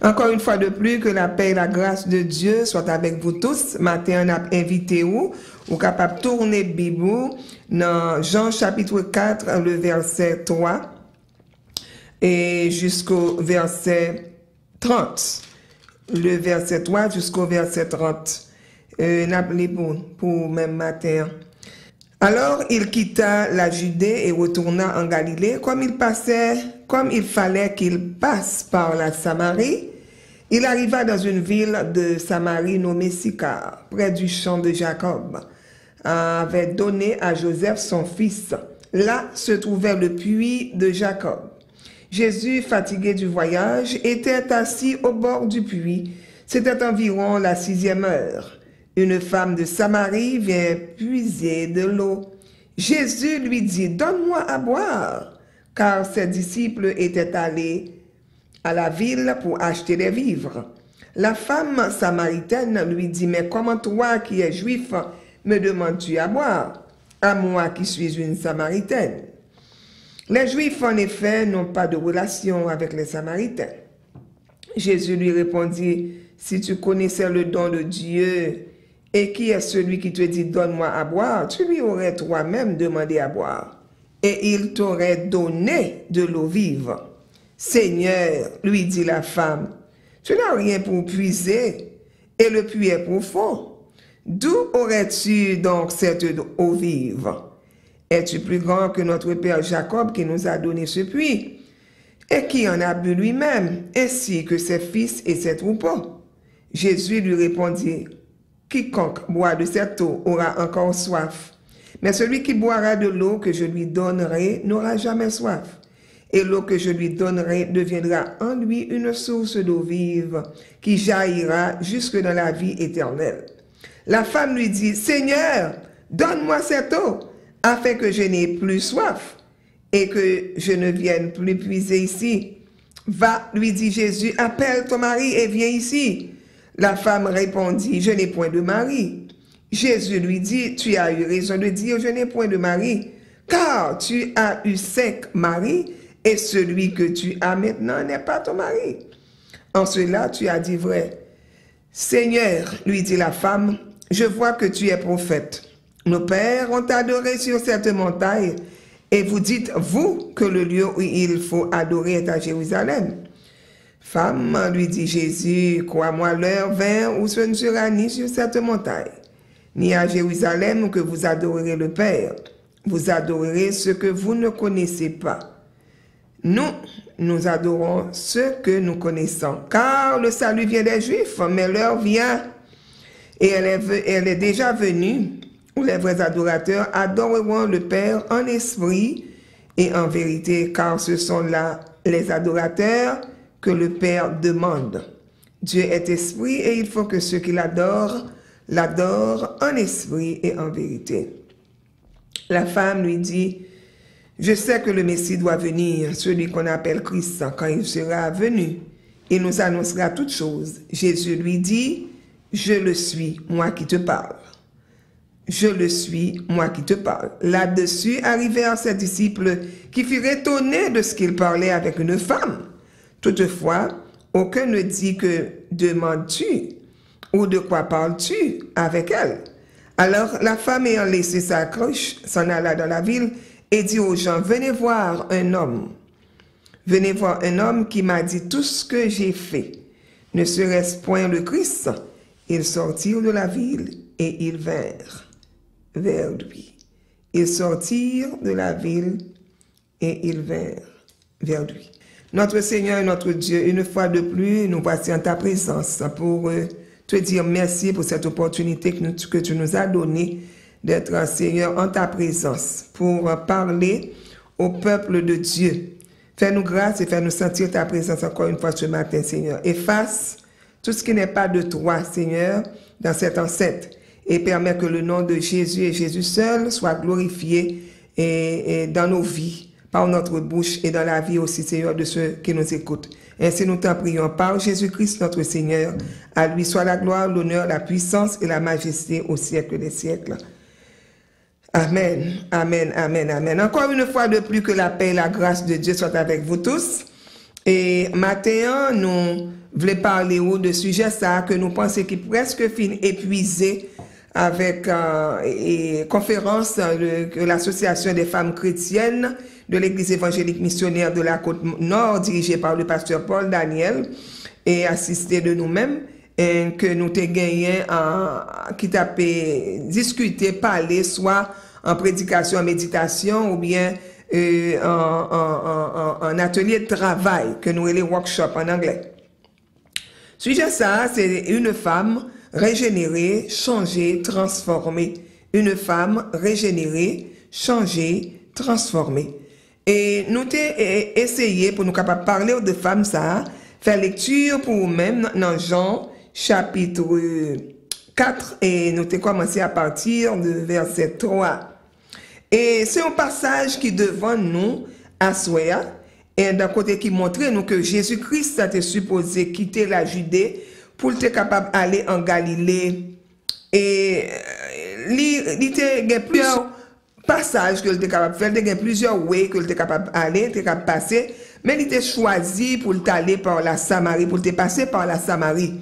Encore une fois de plus, que la paix et la grâce de Dieu soient avec vous tous. Matin, on a invité ou capable de tourner Bible dans Jean chapitre 4, le verset 3 et jusqu'au verset 30. Le verset 3 jusqu'au verset 30. N'appelez pour même matin. Alors il quitta la Judée et retourna en Galilée. Comme il fallait qu'il passe par la Samarie, il arriva dans une ville de Samarie nommée Sychar, près du champ de Jacob, avait donné à Joseph son fils. Là se trouvait le puits de Jacob. Jésus, fatigué du voyage, était assis au bord du puits. C'était environ la 6e heure. Une femme de Samarie vient puiser de l'eau. Jésus lui dit, « Donne-moi à boire », car ses disciples étaient allés à la ville pour acheter des vivres. La femme samaritaine lui dit, « Mais comment toi qui es juif me demandes-tu à boire, à moi qui suis une samaritaine ?» Les Juifs, en effet, n'ont pas de relation avec les Samaritains. Jésus lui répondit, « Si tu connaissais le don de Dieu et qui est celui qui te dit, donne-moi à boire, tu lui aurais toi-même demandé à boire, et il t'aurait donné de l'eau vive. » Seigneur, lui dit la femme, tu n'as rien pour puiser, et le puits est profond. D'où aurais-tu donc cette eau vive? Es-tu plus grand que notre père Jacob qui nous a donné ce puits, et qui en a bu lui-même, ainsi que ses fils et ses troupeaux? Jésus lui répondit, quiconque boit de cette eau aura encore soif, mais celui qui boira de l'eau que je lui donnerai n'aura jamais soif. Et l'eau que je lui donnerai deviendra en lui une source d'eau vive qui jaillira jusque dans la vie éternelle. La femme lui dit, Seigneur, donne-moi cette eau, afin que je n'ai plus soif et que je ne vienne plus puiser ici. Va, lui dit Jésus, appelle ton mari et viens ici. La femme répondit, je n'ai point de mari. Jésus lui dit, tu as eu raison de dire, je n'ai point de mari, car tu as eu 5 maris, et celui que tu as maintenant n'est pas ton mari. En cela, tu as dit vrai. Seigneur, lui dit la femme, je vois que tu es prophète. Nos pères ont adoré sur cette montagne, et vous dites, vous, que le lieu où il faut adorer est à Jérusalem. Femme, lui dit Jésus, crois-moi, l'heure vint où ce ne sera ni sur cette montagne, ni à Jérusalem que vous adorerez le Père. Vous adorerez ce que vous ne connaissez pas. Nous adorons ce que nous connaissons, car le salut vient des Juifs, mais l'heure vient, et elle est déjà venue, ou les vrais adorateurs, adoreront le Père en esprit et en vérité, car ce sont là les adorateurs que le Père demande. Dieu est esprit et il faut que ceux qui l'adorent en esprit et en vérité. La femme lui dit, je sais que le Messie doit venir, celui qu'on appelle Christ, quand il sera venu. Il nous annoncera toutes choses. Jésus lui dit, je le suis, moi qui te parle. Je le suis, moi qui te parle. Là-dessus arrivèrent ses disciples qui furent étonnés de ce qu'il parlait avec une femme. Toutefois, aucun ne dit que demandes-tu ou de quoi parles-tu avec elle. Alors la femme ayant laissé sa cruche s'en alla dans la ville et dit aux gens, venez voir un homme. Venez voir un homme qui m'a dit tout ce que j'ai fait. Ne serait-ce point le Christ? Ils sortirent de la ville et ils vinrent vers lui. Ils sortirent de la ville et ils vinrent vers lui. Notre Seigneur et notre Dieu, une fois de plus, nous voici en ta présence pour te dire merci pour cette opportunité que tu nous as donnée d'être, Seigneur, en ta présence pour parler au peuple de Dieu. Fais-nous grâce et fais-nous sentir ta présence encore une fois ce matin, Seigneur. Efface tout ce qui n'est pas de toi, Seigneur, dans cette enceinte et permets que le nom de Jésus et Jésus seul soit glorifié et dans nos vies, par notre bouche et dans la vie aussi, Seigneur, de ceux qui nous écoutent. Ainsi nous t'en prions par Jésus-Christ notre Seigneur. À lui soit la gloire, l'honneur, la puissance et la majesté au siècle des siècles. Amen, amen, amen, amen. Encore une fois de plus, que la paix et la grâce de Dieu soient avec vous tous. Et matin, nous voulons parler de sujets ça que nous pensons qui presque fin épuisé avec conférence que l'association des femmes chrétiennes de l'Église évangélique missionnaire de la Côte-Nord, dirigée par le pasteur Paul Daniel, et assisté de nous-mêmes, et que nous t'ai gagné qui t'a discuté, parler, soit en prédication, en méditation, ou bien en atelier de travail, que nous les workshops en anglais. Sujet ça, c'est une femme régénérée, changée, transformée. Une femme régénérée, changée, transformée. Et nous t'ai essayé pour nous capables de parler de femmes ça, faire lecture pour nous-mêmes dans Jean chapitre 4 et nous t'ai commencé à partir de verset 3. Et c'est un passage qui devant nous à Soya et d'un côté qui montrait nous que Jésus-Christ a été supposé quitter la Judée pour être capable d'aller en Galilée. Et il était plusieurs passages que il était capable de faire, il y a plusieurs ways que il était capable d'aller, il était capable de passer, mais il était choisi pour aller par la Samarie, pour te passer par la Samarie.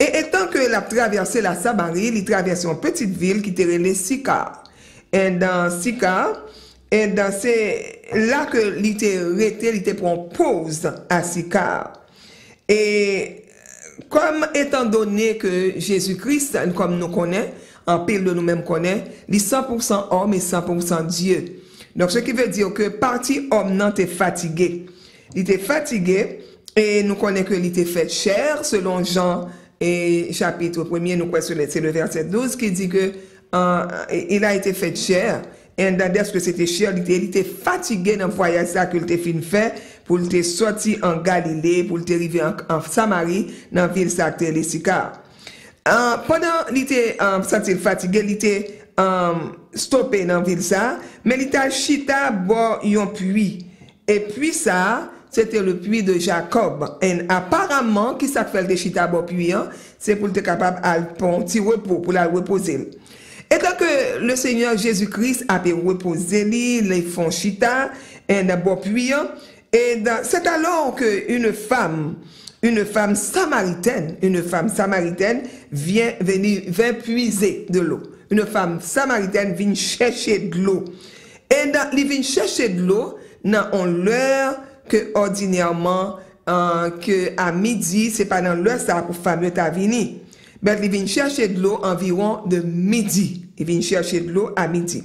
Et étant que il a traversé la Samarie, il traversait une petite ville qui était relée Sychar. Et dans Sychar, et dans c'est là que il était pour une pause à Sychar. Et comme étant donné que Jésus-Christ, comme nous connaissons, en pile de nous-mêmes connaît, il est 100% homme et 100% Dieu. Donc, ce qui veut dire que partie homme non t'est fatigué. Il était fatigué et nous connaissons qu'il était fait chair, selon Jean et chapitre 1er, nous connaissons c'est le verset 12 qui dit que il a été fait chair. Et dans ce que c'était chair, il était fatigué dans le voyage ça qu'il était fin fait pour te sortir en Galilée, pour te arriver en Samarie, dans la ville sacrée de Sychar. Pendant qu'il était senti fatigué, il était stoppé dans la ville ça, mais il était chita boire un puits. Et puis ça, c'était le puits de Jacob. Et apparemment, qui ça fait le chita boire puits, c'est pour être capable de un petit repos, pour la reposer. Et donc, le Seigneur Jésus-Christ a pu reposer, les font chita, et boire puits. Et c'est alors qu'une femme samaritaine vient puiser de l'eau. Une femme samaritaine vient chercher de l'eau. Et elle vient chercher de l'eau dans l'heure que ordinairement, que à midi, c'est pas dans l'heure ça pour femme ta venir. Mais elle vient chercher de l'eau environ de midi. Il vient chercher de l'eau à midi.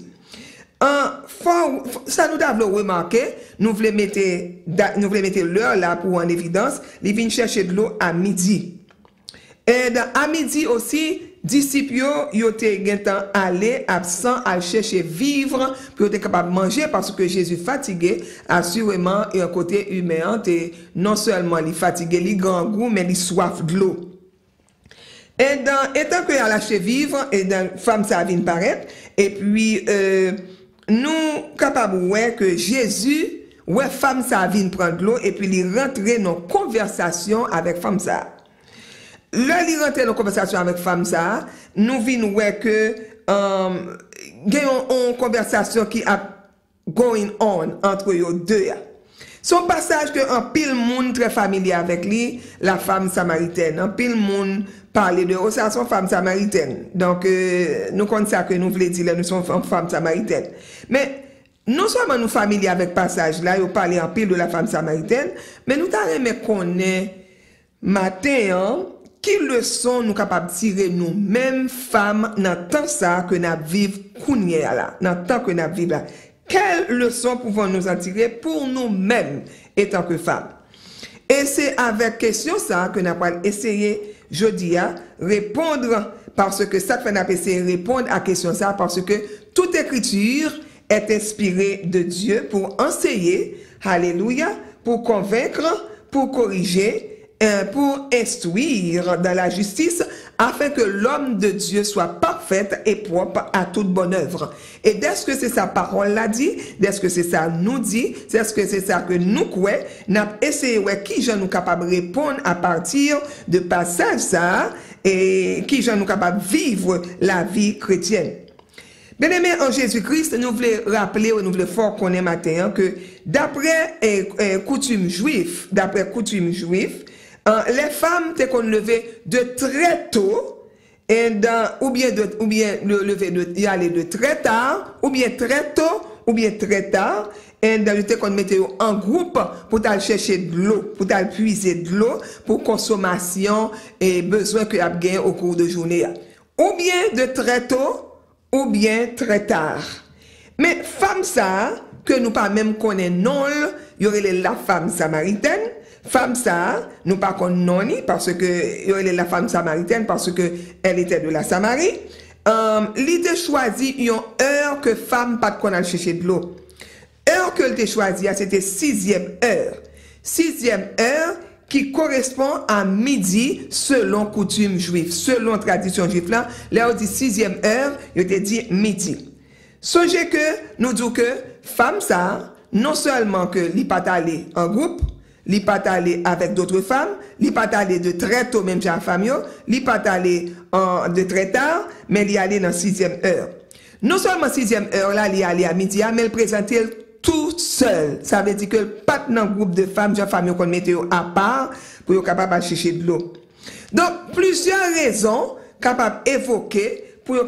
Ça nous avons remarqué, nous voulons mettre l'heure là pour en évidence, ils viennent chercher de l'eau à midi. Et à midi aussi, disciples yo te gen temps aller absent à chercher vivre pour être capable de manger parce que Jésus fatigué assurément et un côté humain non seulement il fatigué, il grand goût mais il soif de l'eau. Et étant que a lâché vivre et dans femme ça vient paraître et puis nous capable ouais que Jésus ouais femme ça vient prendre l'eau et puis il rentrer dans conversation avec femme ça. Là, il rentre dans conversation avec femme ça, nous vîmes ouais que gagnons une conversation qui a going on entre eux deux. Son passage que un pile monde très familier avec lui, la femme samaritaine. Un pile monde parler de ça son femme samaritaine. Donc nous connaissons ça que nous voulons dire nous sommes femme samaritaine. Mais non seulement nous familiers avec passage là, ils parlent en pile de la femme samaritaine, mais nous t'arrêtons connaître matin qui leçon nous capables de tirer nous-mêmes femmes dans temps ça que nous vivons kounya là, dans temps que nous vivons là. Quelle leçon pouvons nous en tirer pour nous-mêmes étant que femmes? Et c'est avec question ça que nous allons essayer jeudi à répondre parce que ça fait nous essayer de répondre à question ça parce que toute écriture est inspirée de Dieu pour enseigner, alléluia, pour convaincre, pour corriger, pour instruire dans la justice, afin que l'homme de Dieu soit parfaite et propre à toute bonne œuvre. Et dès que c'est sa parole l'a dit, dès que c'est ça nous dit, dès que c'est ça que nous croyons, nous avons essayé qui j'en nous capable de répondre à partir de passage ça, et qui j'en nous capable de vivre la vie chrétienne. Bien aimé en Jésus-Christ, nous voulons rappeler, nous voulons fort qu'on est matin, que d'après coutume juif, les femmes te qu'on lever de très tôt et ou bien le lever de y aller de très tard ou bien très tôt ou bien très tard et te qu'on mettait en groupe pour aller chercher de l'eau, pour aller puiser de l'eau pour consommation et besoin que y a gagné au cours de journée. Ou bien de très tôt ou bien très tard. Mais femme ça que nous pas même connaît non, y aurait la femme samaritaine. Femme ça, nous pas qu'on noni parce que elle est la femme samaritaine parce que elle était de la Samarie. L'idée choisi une heure que femme pas qu'on a chercher de l'eau. Heure que elle choisi, c'était 6e heure. 6e heure qui correspond à midi selon coutume juive, selon tradition juive là. Là on dit 6e heure, il te dit midi. Songez que nous disons que femme ça, non seulement que li pas aller en groupe, li pas aller avec d'autres femmes, li pas aller de très tôt même chez la famille, li pas aller de très tard, mais li aller dans 6e heure. Non seulement 6e heure là, li aller à midi, mais elle présentait tout seul. Ça veut dire que pas dans un groupe de femmes, de famille qu'on mettait à part pour être capable de chercher de l'eau. Donc plusieurs raisons capables d'évoquer pour nous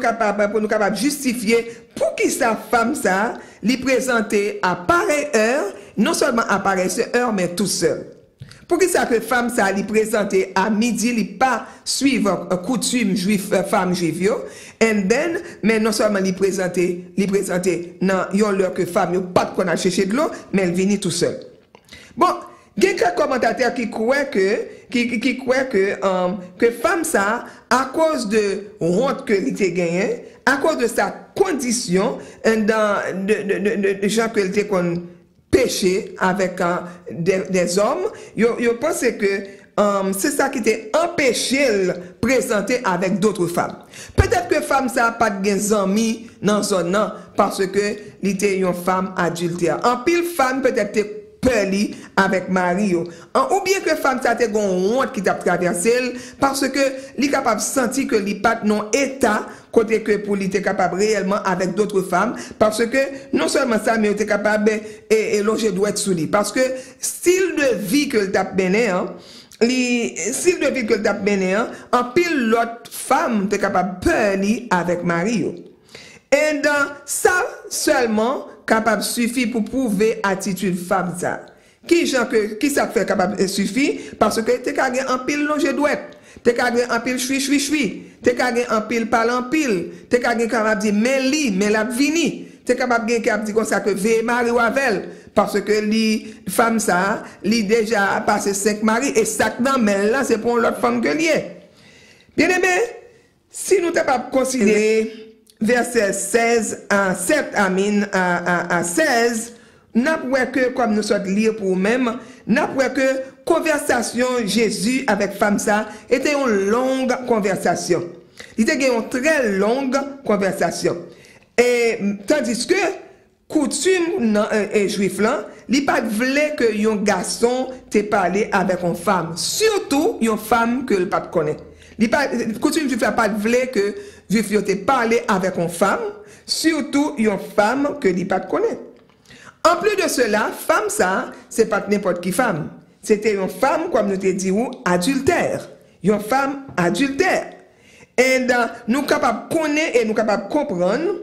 capables justifier pour qui sa femme ça lui présenter à pareille heure, non seulement à pareille heure, mais tout seul. Pour qui ça que femme ça lui présenter à midi, lui pas suivre coutume juif, femme juive, and then, mais non seulement lui présenter dans yon l'heure que femme yo pas qu'on a cherché de l'eau, mais elle vient tout seul. Bon, il y a quelques commentateurs qui croient que femme ça, à cause de honte que il était gagné, à cause de sa condition, de gens que était qu'on péché avec des hommes, yo pense que c'est ça qui était empêché de présenter avec d'autres femmes. Peut-être que femme ça pas de amis dans zone non parce que il était une femme adultère. En pile femme peut-être peli avec mari ou bien que femme ça te gon honte qui t'a traversé parce que li capable sentir que li pas non état côté que pour li était capable réellement avec d'autres femmes parce que non seulement ça mais était capable et loger doit être sous lui parce que style de vie que t'a mené style de vie que t'a mené en pile l'autre femme était capable peli avec mari ou. Et dans ça seulement capable suffit pour prouver attitude femme ça. Qui ça fait capable suffit parce que t'es gagné en pile longe douette, t'es gagné en pile chui, t'es gagné en pile parle en pile, t'es gagné capable dire mais la vini, t'es capable gagner capable dire comme ça que ve mari ou avec parce que li femme ça, li déjà passé 5 maris et ça dans mais là c'est pour l'autre femme que lié. Bien aimé, Si nous sommes capables de considérer verset 16 à 7 à 16, nous avons que, comme nous sommes lire pour nous-mêmes, nous avons que conversation Jésus avec femme ça était une longue conversation. Il était une très longue conversation. Et tandis que coutume juif là, il pas voulait que un garçon te parler avec une femme, surtout une femme que il pas connaît. Coutume juif pas voulait que juif te parler avec une femme, surtout une femme que il pas connaît. En plus de cela, femme ça, c'est pas n'importe qui femme. C'était une femme, comme nous te dit, adultère. Une femme adultère. Et nous sommes capables de connaître et nous sommes capables de comprendre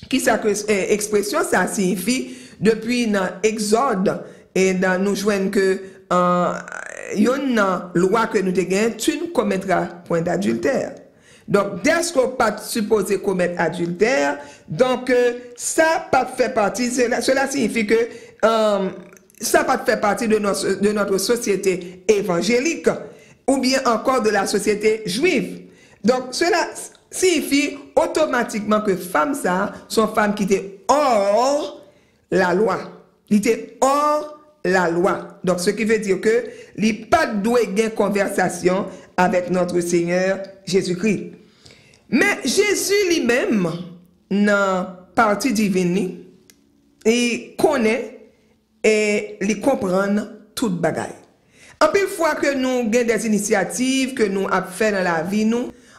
qui cette expression ça signifie depuis dans Exode. Et nous joignons que il y a une loi que nous avons, tu ne commettras point d'adultère. Donc, dès qu'on pas supposé commettre adultère, donc ça pas fait partie, cela signifie que ça pas fait partie de notre société évangélique ou bien encore de la société juive. Donc, cela signifie automatiquement que femmes ça sont femmes qui étaient hors la loi. Ils étaient hors la loi. Donc, ce qui veut dire que les pas doué gain conversation avec notre Seigneur Jésus-Christ. Mais Jésus lui-même, dans partie divine, il connaît et il comprend toute bagaille. En pile fois que nous avons des initiatives que nous avons fait dans la vie,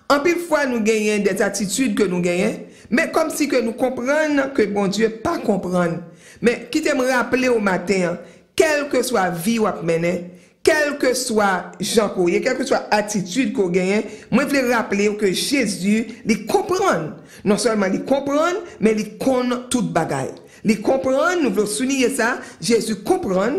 en pile fois nous gagnons des attitudes que nous gagnons, mais comme si que nous comprenons que bon Dieu pas comprendre. Mais qui te me rappeler au matin, quelle que soit vie ou mener, quel que soit Jean Courrier, quelle que soit attitude qu'on gagne, moi je veux rappeler que Jésus, il comprend. Non seulement il comprend, mais il connaît toute bagaille. Il comprend, nous voulons souligner ça, Jésus comprend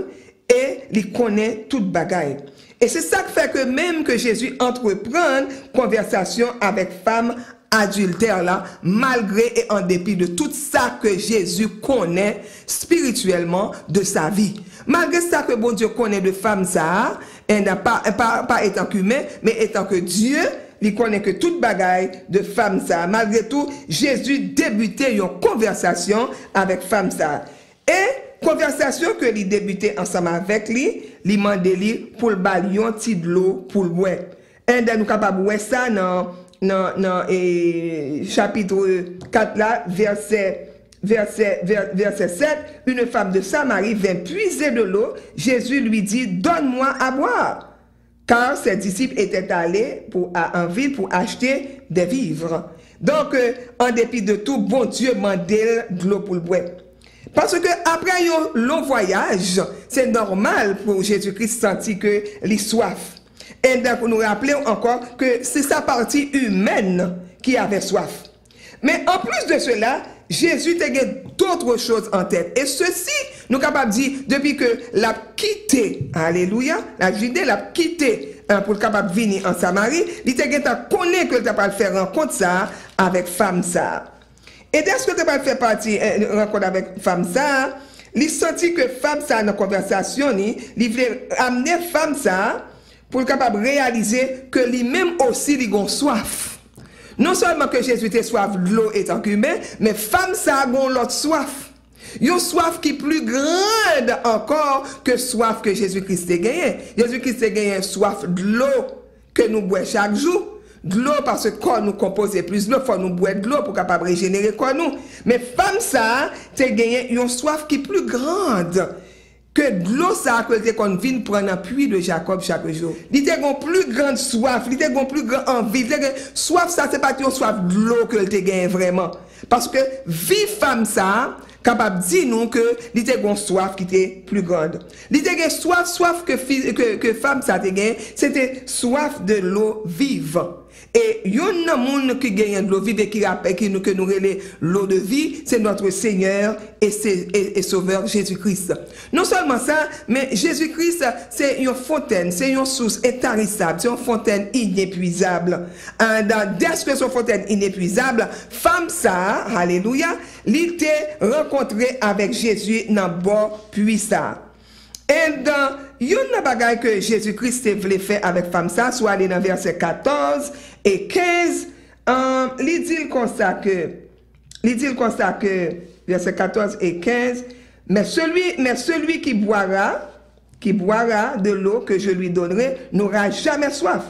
et il connaît toute bagaille. Et c'est ça qui fait que même que Jésus entreprend conversation avec femme adultère là, malgré et en dépit de tout ça que Jésus connaît spirituellement de sa vie. Malgré ça que bon Dieu connaît de femme ça, et n'a pas étant qu'humain, mais étant que Dieu, il connaît que toute bagaille de femme ça. Malgré tout, Jésus débutait une conversation avec femme ça. Et conversation que il débutait ensemble avec lui, il demandait lui pour le balion petit de l'eau pour le boire. Et nous capable voir ça dans chapitre 4 là, verset 7, une femme de Samarie vint puiser de l'eau. Jésus lui dit, donne-moi à boire. Car ses disciples étaient allés en ville pour acheter des vivres. Donc, en dépit de tout, bon Dieu mandait de l'eau pour le boire. Parce que après un long voyage, c'est normal pour Jésus-Christ sentir que il soif. Et donc, nous rappelons encore que c'est sa partie humaine qui avait soif. Mais en plus de cela, Jésus a d'autres choses en tête. Et ceci, nous sommes capables de dire, depuis que l'a quitté, alléluia, la Judée l'a quitté pour capable venir en Samarie, il a connaît que il pas faire rencontre ça avec femme ça. Et dès que tu pas faire partie rencontre avec femme ça, il senti que femme ça dans la conversation, il voulait amener femme ça pour capable réaliser que lui-même aussi il a soif. Non seulement que Jésus était soif de l'eau étant qu'humain, mais femme ça a l'autre soif. Une soif qui est plus grande encore que soif que Jésus-Christ a gagné. Jésus-Christ a gagné soif de l'eau que nous boivons chaque jour. De l'eau parce que quand nous composons plus d'eau, il faut nous boire de l'eau pour capable régénérer quoi nous. Mais femme ça, a gagné une soif qui est plus grande que de l'eau ça que qu'on vient prendre un puits de Jacob chaque jour. Il a une plus grande soif, il a une plus grande envie. Soif ça c'est pas une soif de l'eau que il a gagné vraiment. Parce que vie femme ça capable de dire nous que il a une soif qui était plus grande. Il a une soif que femme ça a gagné, c'était soif de l'eau vive. Et il y a un monde qui gagne de l'eau vive et qui rappelle que nous relève l'eau de vie, c'est notre Seigneur et Sauveur Jésus-Christ. Non seulement ça, mais Jésus-Christ, c'est une fontaine, c'est une source intarissable, c'est une fontaine inépuisable. Dès que c'est une fontaine inépuisable, femme ça, alléluia, il était rencontré avec Jésus dans le bord puits ça. Et dans une bagaille que Jésus-Christ voulait faire avec femme ça, soit aller dans verset 14 et 15, il dit comme ça que, verset 14 et 15, mais celui qui boira de l'eau que je lui donnerai n'aura jamais soif.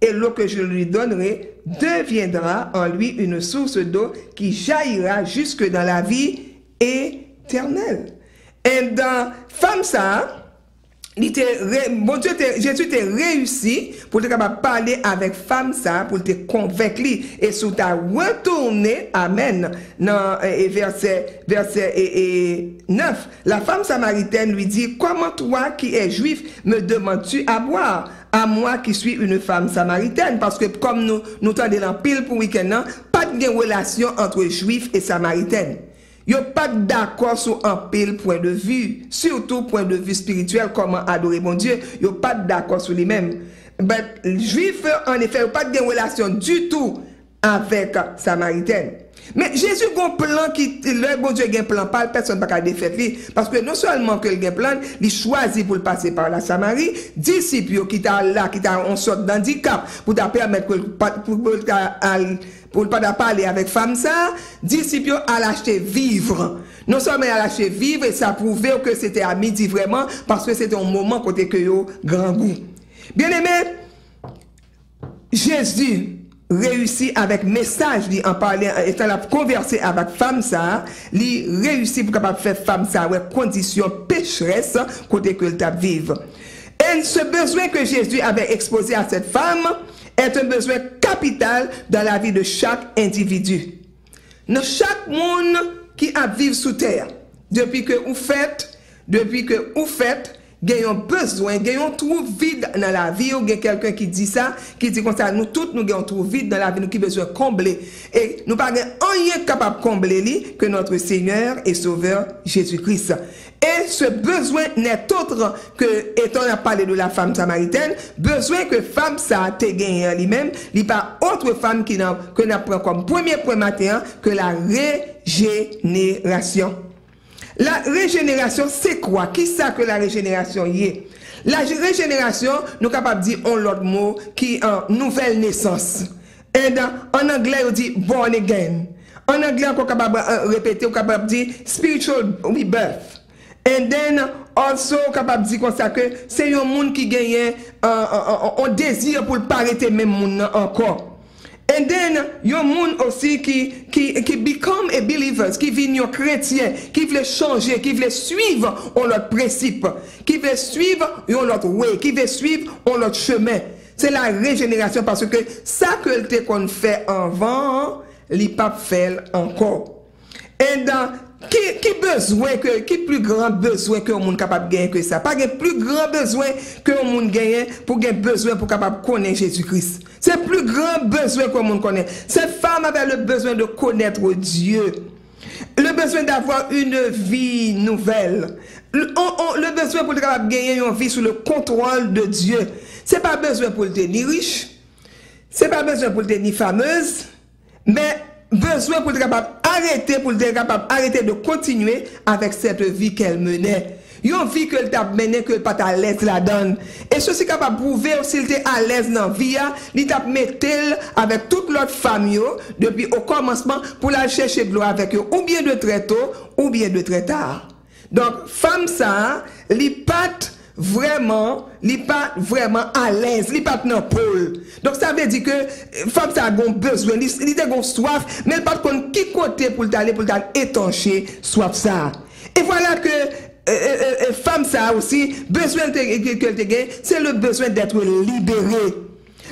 Et l'eau que je lui donnerai deviendra en lui une source d'eau qui jaillira jusque dans la vie éternelle. Et dans femme ça, Jésus t'a réussi pour te capable parler avec femme ça, pour te convaincre lui. Et sous ta retourné, amen, dans verset 9, la femme samaritaine lui dit, comment toi qui es juif me demandes-tu à boire? À moi qui suis une femme samaritaine, parce que comme nous tendons en pile pour week-end, pas de relation entre juifs et samaritaines. Yo pas d'accord sur un pile point de vue, surtout point de vue spirituel, comment adorer mon Dieu. Yo pas d'accord sur lui-même. Mais juif, en effet, yo pas de relation du tout avec samaritaine. Mais Jésus a un plan qui, le bon Dieu a un plan, pas personne pas défaire lui, parce que non seulement que il a un plan, il choisit pour passer par la Samarie, disciples qui t'a là, qui t'a en sorte d'handicap, pour t'a permettre pour ne pas parler avec femme ça, disciples à l'acheter vivre. Non seulement à l'acheter vivre, et ça prouvait que c'était à midi vraiment, parce que c'était un moment côté que yo grand goût. Bien aimé, Jésus réussit avec message, lui en parlant, étant la conversé avec femme ça, lui réussit pour capable faire femme ça avec condition pécheresse côté que t'a vivre. Et ce besoin que Jésus avait exposé à cette femme est un besoin capital dans la vie de chaque individu. Dans chaque monde qui a vivre sous terre, depuis que vous faites, gagnons besoin, gagnons trou vide dans la vie, ou quelqu'un qui dit ça, qui dit comme ça, nous tous nous gagnons trou vide dans la vie, nous qui besoin combler. Et nous pas rien capable de combler lui que notre Seigneur et Sauveur Jésus-Christ. Et ce besoin n'est autre que, étant on a parlé de la femme samaritaine, besoin que femme ça a gagné lui-même, il n'y a pas autre femme que n'apprend comme premier point matin que la régénération. La régénération, c'est quoi? Qui ça que la régénération y est? La régénération, nous sommes capables de dire un autre mot qui est en nouvelle naissance. Et en anglais, on dit born again. En anglais, on est capable de répéter, on est capable de dire spiritual rebirth. And then, also, on est capable de dire comme ça que c'est un monde qui gagne un désir pour ne pas arrêter même monde encore. And then, yon moun aussi qui become a believers, qui viennent chrétiens, qui veulent changer, qui veulent suivre leur principe, qui veulent suivre leur way, qui veulent suivre leur chemin. C'est la régénération parce que ça que te qu'on fait avant, li pas fait encore. Et dans qui besoin que qui plus grand besoin que monde capable gagner que ça, pas de plus grand besoin que monde gagner pour gagner besoin pour capable connaître Jésus-Christ. C'est plus grand besoin que monde connaît. Cette femme avait le besoin de connaître Dieu. Le besoin d'avoir une vie nouvelle. Le besoin pour capable gagner une vie sous le contrôle de Dieu. C'est pas besoin pour être ni riche. C'est pas besoin pour être ni fameuse, mais besoin pour être capable arrêter de continuer avec cette vie qu'elle menait. Une vie qu'elle t'a menée que pas à l'aise la donne. Et ceci capable de prouver s'il était à l'aise dans la vie, il t'a metté avec toute l'autre famille depuis au commencement pour la chercher gloire avec eux, ou bien de très tôt, ou bien de très tard. Donc, femme ça, li pas vraiment à l'aise, li pas dans pôle. Donc ça veut dire que femme ça a besoin, il a soif, mais pas contre qui côté pour d'aller étancher soif ça. Et voilà que femme ça aussi besoin qu'elle te gagne, c'est le besoin d'être libérée.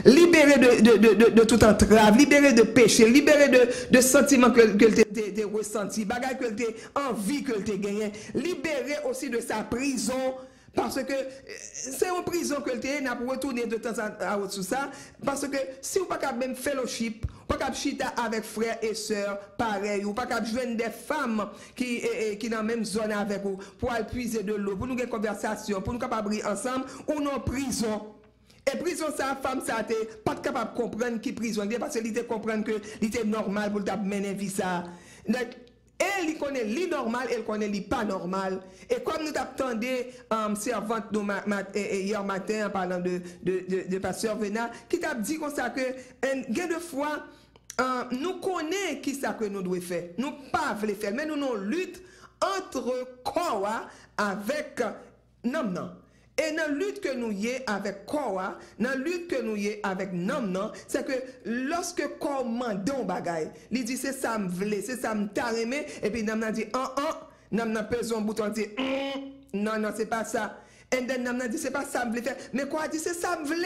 Libéré de toute entrave, libéré de péché, libéré de sentiments que tu as ressentis, bagages que tu as envie que tu as gagné, libéré aussi de sa prison. Parce que c'est une prison que tu n'a pas retourner de temps à autre sur ça. Parce que si vous ne pouvez pas même fellowship, vous ne pouvez pas chita avec frères et sœurs pareil, vous ne pouvez pas joindre des femmes qui sont dans la même zone avec vous pour aller puiser de l'eau, pour nous avoir une conversation, pour nous capables de ensemble, ou non prison. Et prison, ça, femme, ça, t'es pas capable de comprendre qui prison, parce que l'idée comprendre que l'idée normal pour ta mener vie ça. Elle connaît li normal, elle connaît li pas normal. Et comme nous t'attendais, servante hier matin en parlant de pasteur Vena, qui t'a dit comme ça que, gain de fois, nous connaissons qui ça que nous devons faire. Nous pas voulons faire, mais nous nous lutte entre quoi avec non. Et dans la lutte que nous y avec quoi, dans la lutte que nous y avec non, c'est que lorsque quoi mande un bagay, il dit c'est ça me vle, c'est ça me taremé, et puis nam dit nam pèse un bouton dit non c'est pas ça. Et then nam dit c'est pas ça me vle faire, mais quoi dit c'est ça me vle.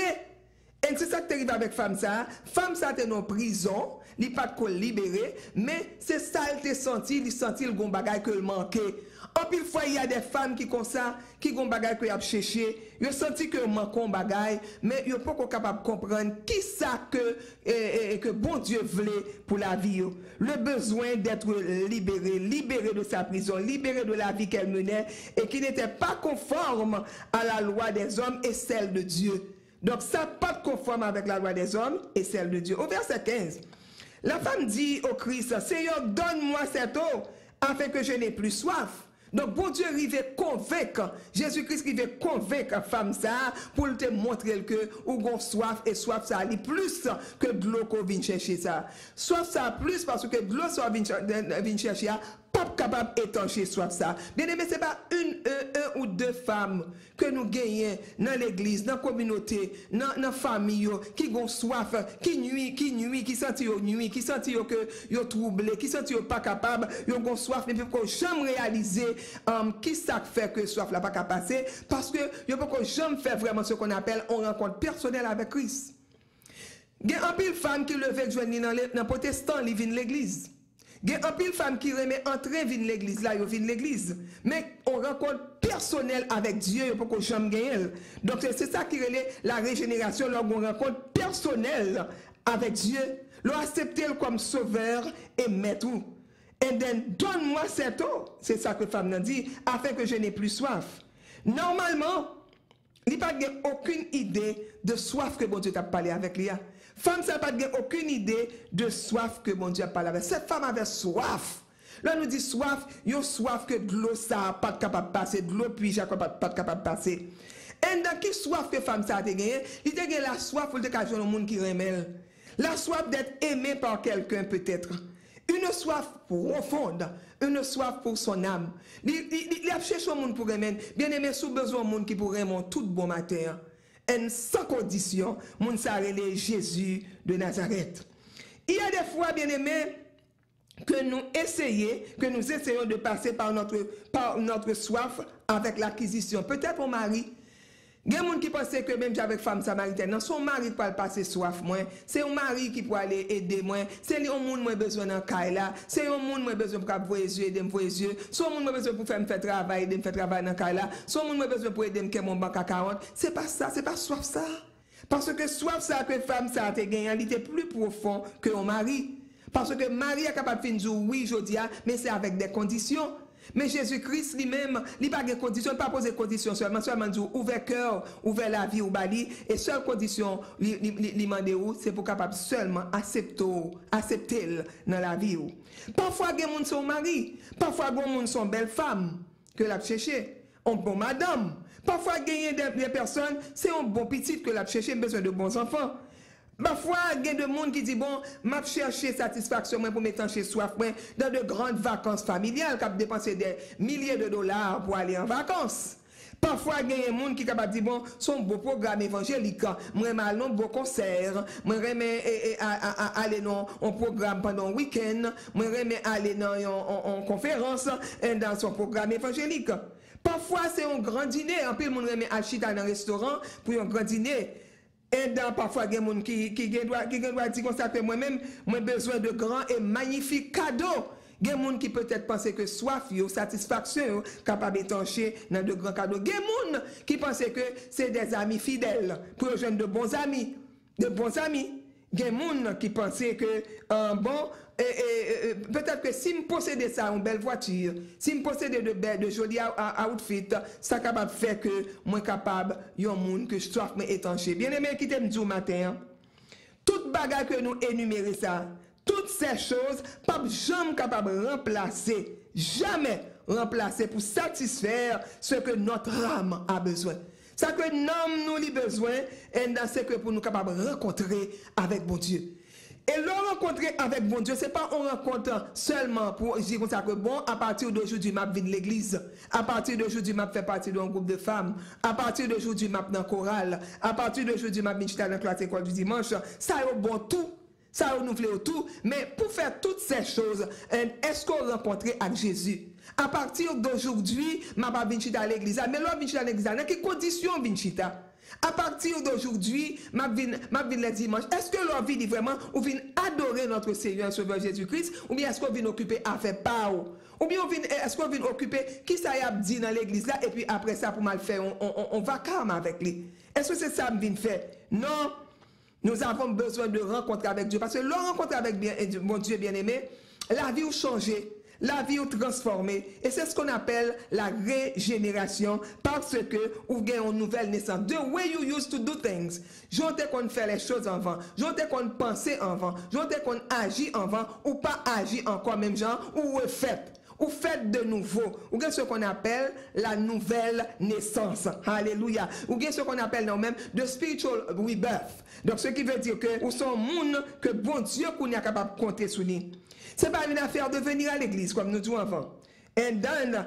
Et c'est ça qui arrive avec femme ça. Femme ça est en prison, il pas de libéré, mais c'est ça elle senti le gon bagay que le manquait. En pile fois il y a des femmes qui comme ça, qui gon bagay que y a cherché, yo senti que manquon bagay, mais yo pas capable de comprendre qui ça que bon Dieu voulait pour la vie yo. Le besoin d'être libéré de sa prison, libéré de la vie qu'elle menait et qui n'était pas conforme à la loi des hommes et celle de Dieu. Donc ça pas conforme avec la loi des hommes et celle de Dieu. Au verset 15, la femme dit au Christ, Seigneur, donne-moi cette eau afin que je n'ai plus soif. Donc bon Dieu arrivait convaincre, Jésus-Christ arrivait convaincre la femme ça pour te montrer que ou gon soif et soif ça ali plus que de l'eau qu'on vient chercher ça. Soif ça plus parce que de l'eau ça vient chercher pas capable d'étancher soif ça. Bien aimé, c'est pas un ou deux femmes que nous gagnons dans l'église, dans la communauté, dans la famille qui ont soif, qui nuit, qui sentent nuit, qui sentent que yo troublé, qui sentent pas capable, yo ont soif mais pour jamais réaliser qui ça fait que soif là pas capable passer parce que yo pas jamais faire vraiment ce qu'on appelle une rencontre personnelle avec Christ. Il y a un pile femme qui levait joindre dans protestant, ils viennent l'église. Il y a un pile femme qui remet entrer vinn l'église là, yo vinn l'église. Mais on rencontre personnel avec Dieu, yo pas jamais gagner. Donc c'est ça qui relève la régénération, lorsqu'on rencontre personnel avec Dieu, l'on accepter comme sauveur et maître. Et then donne-moi cette eau, c'est ça que femme n'a dit, afin que je n'ai plus soif. Normalement, il n'y a pas aucune idée de soif que bon Dieu t'a parlé avec lui. Femme, ça n'a pas aucune idée de soif que bon Dieu a parlé avec. Cette femme avait soif. Là, nous dit soif, yon soif que de l'eau, ça n'a pas capable de passer, de l'eau, puis j'ai pas capable de passer. Et dans qui soif que femme ça a gagné, il a gagné la soif pour le cas de monde qui remèle. La soif d'être aimé par quelqu'un peut-être. Une soif profonde, une soif pour son âme. Il a cherché un monde pour aimer. Bien aimé, sous besoin de monde qui pourrait aimer tout bon matin. Et sans condition, monde s'arrête Jésus de Nazareth. Il y a des fois, bien aimé, que nous essayons de passer par notre soif avec l'acquisition. Peut-être mon mari. Il y a des gens qui pensent que même avec femme samaritaine, non, son mari peut passer soif moins, c'est un mari qui peut aller aider moi, c'est un monde qui a besoin d'un kaila, c'est un monde qui a besoin pour voir les yeux, aider me voir les yeux, c'est un monde qui a besoin pour faire travail, aider me faire travail dans kaila, c'est un monde qui a besoin pour aider me faire mon banque à 40. C'est pas ça, c'est pas soif ça. Parce que soif ça que femme ça a gagné, elle était plus profond que un mari. Parce que mari est capable de dire oui, je dis, mais c'est avec des conditions. Mais Jésus-Christ lui-même, il n'a pas de conditions, il n'a pas posé de conditions seulement dire ouvert cœur, ouvert la vie ou bali, et seule condition, il demande où, c'est pour capable seulement accepter dans la vie. Parfois, il y a des gens qui sont mariés, parfois, il y a des gens qui sont belles femmes, que l'a cherché, un bon madame. Parfois, il y a des personnes, c'est un bon petit que l'a cherché, besoin de bons enfants. Parfois, il y a des gens qui disent, bon, m'a cherché satisfaction pour m'étancher soif dans de grandes vacances familiales, qui ont dépensé des milliers de dollars pour aller en vacances. Parfois, il y a des gens qui ont dit, bon, son beau programme évangélique, moi, j'aime aller dans un beau concert, moi, j'aime aller dans un programme pendant un week-end, moi, j'aime aller dans une conférence, dans son programme évangélique. Parfois, c'est un grand dîner, en plus, le monde aime acheter dans un restaurant pour un grand dîner. Et parfois, il y a des gens qui doivent dire comme ça que moi-même, j'ai besoin de grands et magnifiques cadeaux. Il y a des gens qui peut-être pensent que soif, satisfaction, capable d'étancher dans de grands cadeaux. Il y a des gens qui pensent que c'est des amis fidèles, pour rejoindre de bons amis. De bons amis. Il y a des gens qui pensent que, peut-être que si je possédais ça, une belle voiture, si je possédais de jolis outfits, ça capable de faire que moi capable, il y a un monde que je soif étanché. Bien aimé, qui t'aime du matin, toute bagarre que nous énumérons ça, toute ces choses, pas jamais capable de remplacer, jamais remplacer pour satisfaire ce que notre âme a besoin. Ça que l'âme nous a besoin, et c'est que pour nous capables de rencontrer avec bon Dieu. Et le rencontrer avec bon Dieu, ce n'est pas une rencontre seulement pour dire comme ça que bon, à partir d'aujourd'hui, je viens de l'église. À partir d'aujourd'hui, je fais partie d'un groupe de femmes. À partir d'aujourd'hui, je suis dans le choral. À partir d'aujourd'hui, je viens dans la classe école du dimanche. Ça est bon tout. Ça nous plaît tout. Mais pour faire toutes ces choses, est-ce qu'on rencontre avec Jésus? À partir d'aujourd'hui, je ne viens pas à l'église. Mais là, je viens à l'église. Dans quelles conditions je viens? À partir d'aujourd'hui, ma vie le dimanche. Est-ce que l'on vit vraiment ou vient adorer notre Seigneur et Sauveur Jésus-Christ, ou bien est-ce qu'on vient occuper à faire pas ou bien est-ce qu'on vient occuper qui ça y a dit dans l'église là et puis après ça pour mal faire on va calme avec lui. Est-ce que c'est ça que vient faire? Non. Nous avons besoin de rencontrer avec Dieu parce que la rencontre avec mon Dieu bien-aimé, la vie a changé. La vie est transformée. Et c'est ce qu'on appelle la régénération parce que vous avez une nouvelle naissance. The way you used to do things. J'entends qu'on fait les choses avant. J'entends qu'on pensait avant. J'entends qu'on agit avant ou pas agit encore même genre ou fait. Ou faites de nouveau. Ou bien ce qu'on appelle la nouvelle naissance. Alléluia. Ou bien ce qu'on appelle nous-mêmes the spiritual rebirth. Donc ce qui veut dire que nous sommes monde que bon Dieu qu'on est capable de compter sur nous. Ce n'est pas une affaire de venir à l'église comme nous disons avant. Et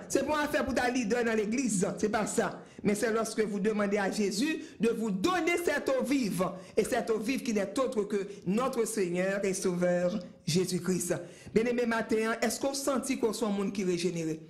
c'est pas une affaire pour aller dans l'église. C'est pas ça. Mais c'est lorsque vous demandez à Jésus de vous donner cette eau vive. Et cette eau vive qui n'est autre que notre Seigneur et Sauveur Jésus-Christ. Bien-aimé matin, est-ce qu'on sentit qu'on soit un monde qui est régénéré?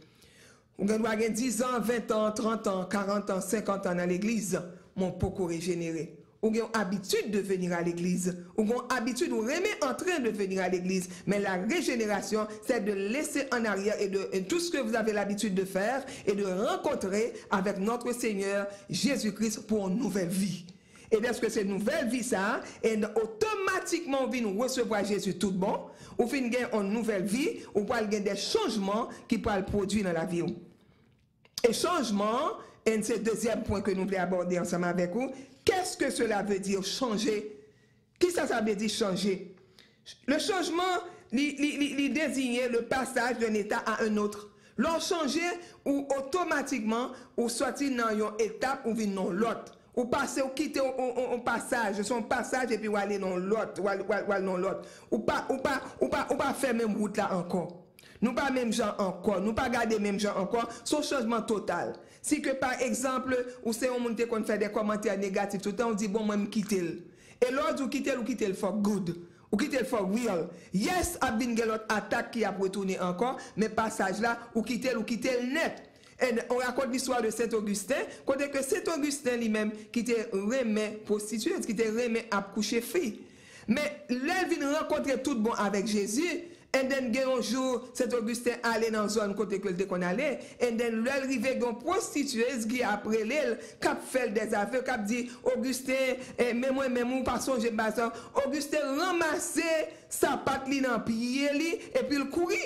On doit avoir 10 ans, 20 ans, 30 ans, 40 ans, 50 ans dans l'église. Mon beaucoup régénéré. Ou ont habitude de venir à l'église, ou ont habitude ou remet en train de venir à l'église. Mais la régénération, c'est de laisser en arrière et tout ce que vous avez l'habitude de faire et de rencontrer avec notre Seigneur Jésus-Christ pour une nouvelle vie. Et lorsque cette nouvelle vie, ça, et automatiquement, on vient recevoir Jésus tout bon, ou fin gagner une nouvelle vie, ou pour gagner des changements qui peuvent produire dans la vie. Et changement, et c'est le deuxième point que nous voulons aborder ensemble avec vous. Qu'est-ce que cela veut dire changer? Qui ça veut dire changer? Le changement, il désigne le passage d'un état à un autre. L'on changer ou automatiquement ou sortir dans une étape ou venir dans l'autre. Ou passer ou quitter un passage, son passage et puis ou aller dans l'autre, ou pas faire même route là encore. Nous pas même gens encore, nous pas garder même gens encore, son changement total. Si que par exemple, ou c'est un monde qui fait des commentaires négatifs tout le temps, on dit bon moi me quitter. Et l'autre ou quitter for good, ou quitter for real. Yes, a bien l'autre attaque qui a retourné encore, mais passage là ou quitter net. Et on raconte l'histoire de Saint-Augustin, côté que Saint-Augustin lui-même qui était remet prostituée, qui était remet à coucher fille. Mais là il vient rencontrer tout bon avec Jésus. Et then, un jour, Saint-Augustin allait dans une zone côté que qu'on allait. Et then, l'arrivée d'une prostitueuse qui après l'île, qui a fait des affaires, qui a dit, Augustin, mais moi, pas songer ça. Augustin ramassait sa patte dans le pied, et puis il courit.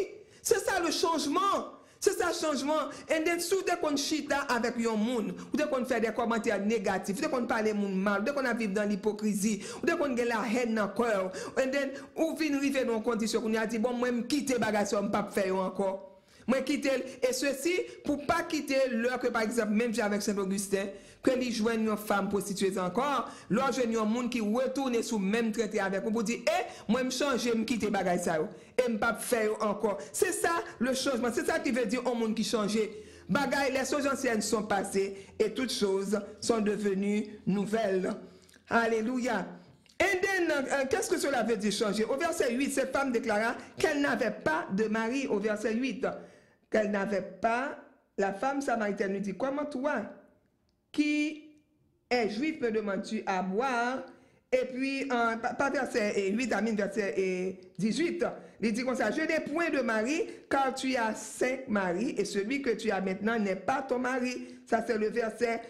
C'est ça le changement. C'est ça le changement. Et then, sous dès qu'on chita avec un monde, ou dès qu'on fait des commentaires négatifs, dès qu'on parle de monde mal, dès qu'on a vécu dans l'hypocrisie, ou dès qu'on a la haine dans le cœur, et then, ou vient arriver dans une condition qu'on a dit, bon, moi, je quitte les bagages, je ne peux pas faire encore. Moi, quitter, et ceci, pour pas quitter l'heure que, par exemple, même avec Saint-Augustin, que les joignent une femme prostituée encore, l'heure joignent un monde qui retourne sous même traité avec vous pour dire, moi, je change, je quitte les bagages, et je ne peux pas faire encore. C'est ça, le changement. C'est ça qui veut dire un monde qui change. Bagaille, les choses anciennes sont passées et toutes choses sont devenues nouvelles. Alléluia. Et qu'est-ce que cela veut dire changer? Au verset 8, cette femme déclara qu'elle n'avait pas de mari. Au verset 8, qu'elle n'avait pas, la femme samaritaine lui dit, comment toi, qui es juif, me demandes-tu à boire? Et puis, par verset 8, à verset 18, il dit comme ça, je n'ai point de mari, car tu as 5 maris, et celui que tu as maintenant n'est pas ton mari. Ça, c'est le verset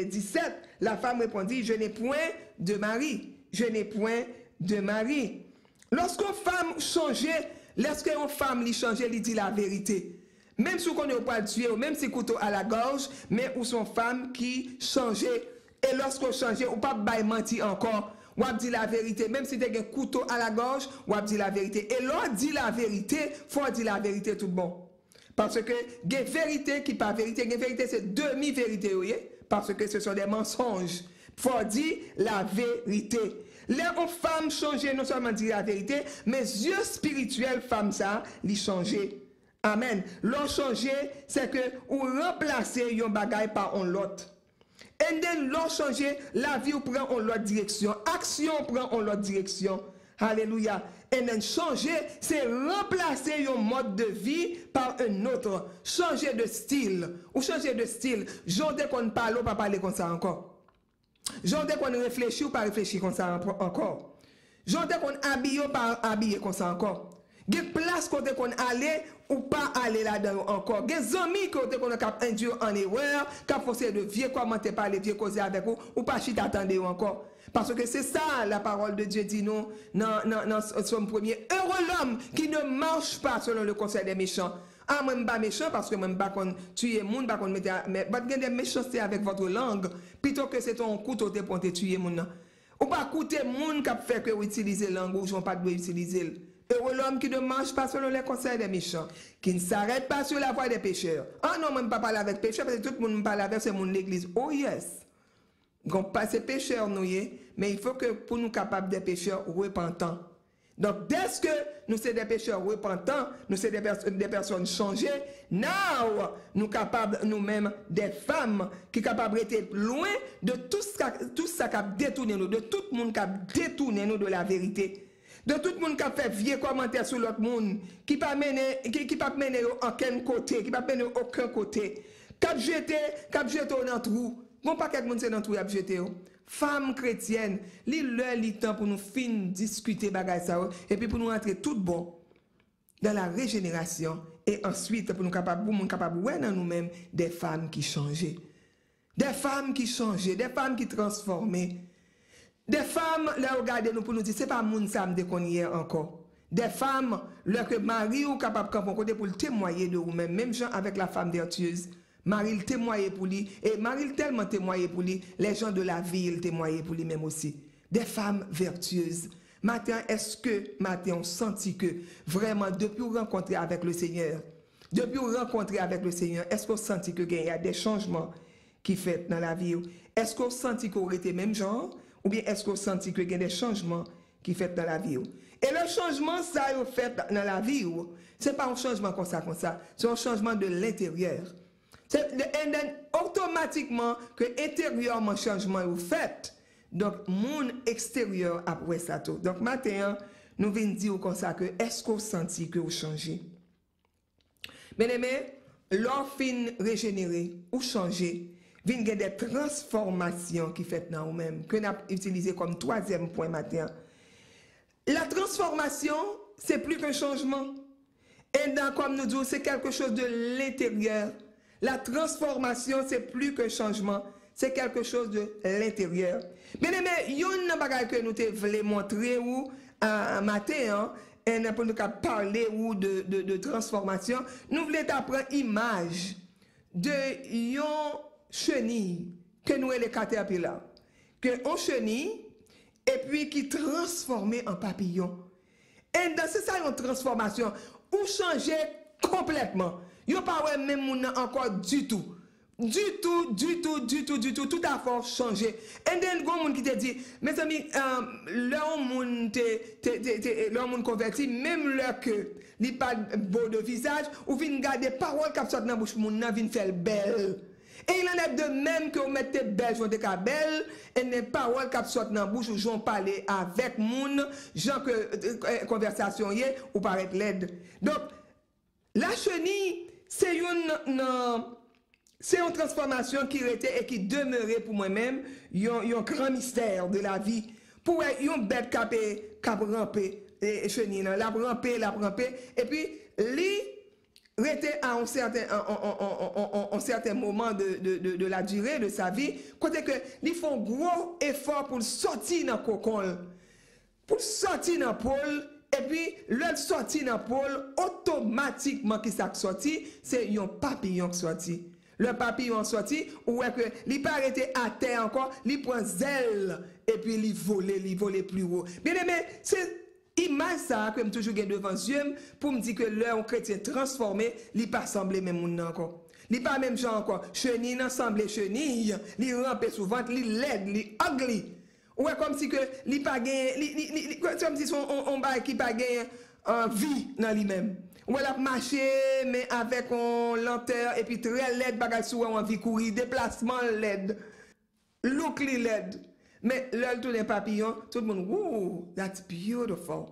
17. La femme répondit, je n'ai point de mari. Je n'ai point de mari. Lorsqu'une femme changeait, lorsqu'une femme lui changeait, il dit la vérité. Même si on n'est pas tué, ou même si couteau à la gorge, mais ou son femme qui changeait. Et lorsqu'on changeait, ou pas bail menti encore, ou a dit la vérité, même si tu as un couteau à la gorge, ou a dit la vérité. Et l'on dit la vérité, faut dire la vérité tout bon. Parce que des vérité qui pas vérité, des vérité c'est demi-vérité, vous voyez? Parce que ce sont des mensonges. Faut dire la vérité. Les femmes changer, non seulement dire la vérité, mais yeux spirituels, femme ça, les changer. Amen. L'on changer, c'est que ou remplacer yon bagay par un l'autre. Et then l'on changer, la vie ou prend en l'autre direction. Action prend en l'autre direction. Alléluia. Et then changer, c'est remplacer un mode de vie par un autre. Changer de style. Ou changer de style. J'en dès qu'on parle, ou pas parler comme ça encore. J'en dès qu'on réfléchit ou pas réfléchir comme ça encore. J'en dès qu'on habille ou pas habiller comme ça encore. Il y a place côté qu'on allait ou pas aller là-dedans encore. Il y a des amis côté qu'on a induit en erreur, qui a forcé de vieux commenter par les vieux causer avec vous, ou pas chita attendre encore. Parce que c'est ça la parole de Dieu dit nous dans son premier. Heureux l'homme qui ne marche pas selon le conseil des méchants. Ah, moi, je ne suis pas méchant parce que je ne suis pas tuer les gens, mais il y a des méchancetés avec votre langue, plutôt que c'est ton couteau pour te tuer les gens. Ou pas écouter les gens qui fait que vous utilisez la langue ou je ne pas utiliser. Heureux l'homme qui ne marche pas selon les conseils des méchants, qui ne s'arrête pas sur la voie des pécheurs. Ah non, moi, je ne parle pas avec pécheurs, parce que tout le monde me parle avec, c'est mon l'église. Oh yes. Donc, pas ces pécheurs, nous, mais il faut que pour nous capables des pécheurs repentants. Donc, dès que nous sommes des pécheurs repentants, nous sommes des personnes changées, now, nous capables nous-mêmes des femmes qui sont capables d'être loin de tout ça qui a détourné nous, de tout le monde qui a détourné nous de la vérité. De tout le monde qui a fait vieux commentaires sur l'autre monde, qui ne peut pas mener aucun côté, qui ne peut pas mener aucun côté, qui a jeté dans le trou. Bon, pas quelqu'un c'est dans le trou, qui a jeté. Femmes chrétiennes, li temps pour nous fin discuter bagay ça et puis pour nous entrer tout bon dans la régénération et ensuite pour nous capable ouais dans nous-mêmes des femmes qui changent. Des femmes qui changent, des femmes qui transforment. Des femmes, là, regardez nous pour nous dire, c'est pas moun ça me qu'on hier encore. Des femmes, là, que Marie ou capable de côté pour le témoigner de vous-même, même gens avec la femme vertueuse. Marie le témoignait pour lui, et Marie tellement témoignait pour lui, les gens de la ville témoignaient pour lui même aussi. Des femmes vertueuses. Matin, est-ce que, matin, on sentit que, vraiment, depuis rencontrer avec le Seigneur, est-ce qu'on sentit que il y a des changements qui fait dans la vie? Est-ce qu'on sentit qu'on était même genre? Ou bien est-ce qu'on sentit qu'il y a des changements qui fait dans la vie? Et le changement, ça, fait dans la vie, ce n'est pas un changement comme ça, c'est un changement de l'intérieur. Et automatiquement, que intérieurement, changement est fait. Donc, mon extérieur après ça tout. Donc, maintenant, nous venons dire comme ça que est-ce qu'on sentit que vous changez? Bien aimé, l'orphine régénérée ou changé, vient des transformations qui fait dans nous-mêmes, que nous avons utilisé comme troisième point matin. La transformation, c'est plus qu'un changement. Et comme nous disons, c'est quelque chose de l'intérieur. La transformation, c'est plus qu'un changement, c'est quelque chose de l'intérieur. Bien aimé, il y a une chose que nous voulons montrer matin, et pour nous parler de transformation, nous voulons apprendre image de une chenille que nous les caterpillars, que on chenille et puis qui transformé en papillon. Et dans c'est ça une transformation ou changer complètement. Yo pas ouais même encore du tout. Du tout à fait changé. Et then gon moun qui te dit mes amis leur moun converti même leur que li pas beau de visage ou vinn garder parole qui sort dans bouche moun nan vinn faire belle. Et il en est de même que vous mettez belle, vous mettez belle, et les paroles qui sortent dans la bouche, vous parlez avec moun, gens que conversation y est, ou paraît laide. Donc, la chenille, c'est une transformation qui était et qui demeurait pour moi-même, un grand mystère de la vie. Pour une bête qui a rampé, chenille, la rampé, et puis, était à un certain moment de la durée de sa vie, côté que ils font gros effort pour sortir dans le cocon, pour sortir dans le pôle, et puis le sortir dans le pôle, automatiquement qui s'est sorti, c'est un papillon qui sorti. le papillon sorti, ou est que li pas arrêté à terre encore, li prend zèle et puis li volait plus haut. Bien aimé, c'est image ça que me toujours gen devant yeux pour me dire que l'heure chrétien transformé, li pas semblé même moun encore. Li pas même genre encore, chenille nan semblé chenille, li rampe souvent, li laid, li ugly. Ou est comme si que li pas gain, comme si on bail qui pas gain en vie dans lui-même. Ou elle a marché mais avec une lenteur et puis très laid bagay sou en vie courir, déplacement laid. Look li laid. Mais l'œil tout les papillons, tout le monde, wow, that's beautiful.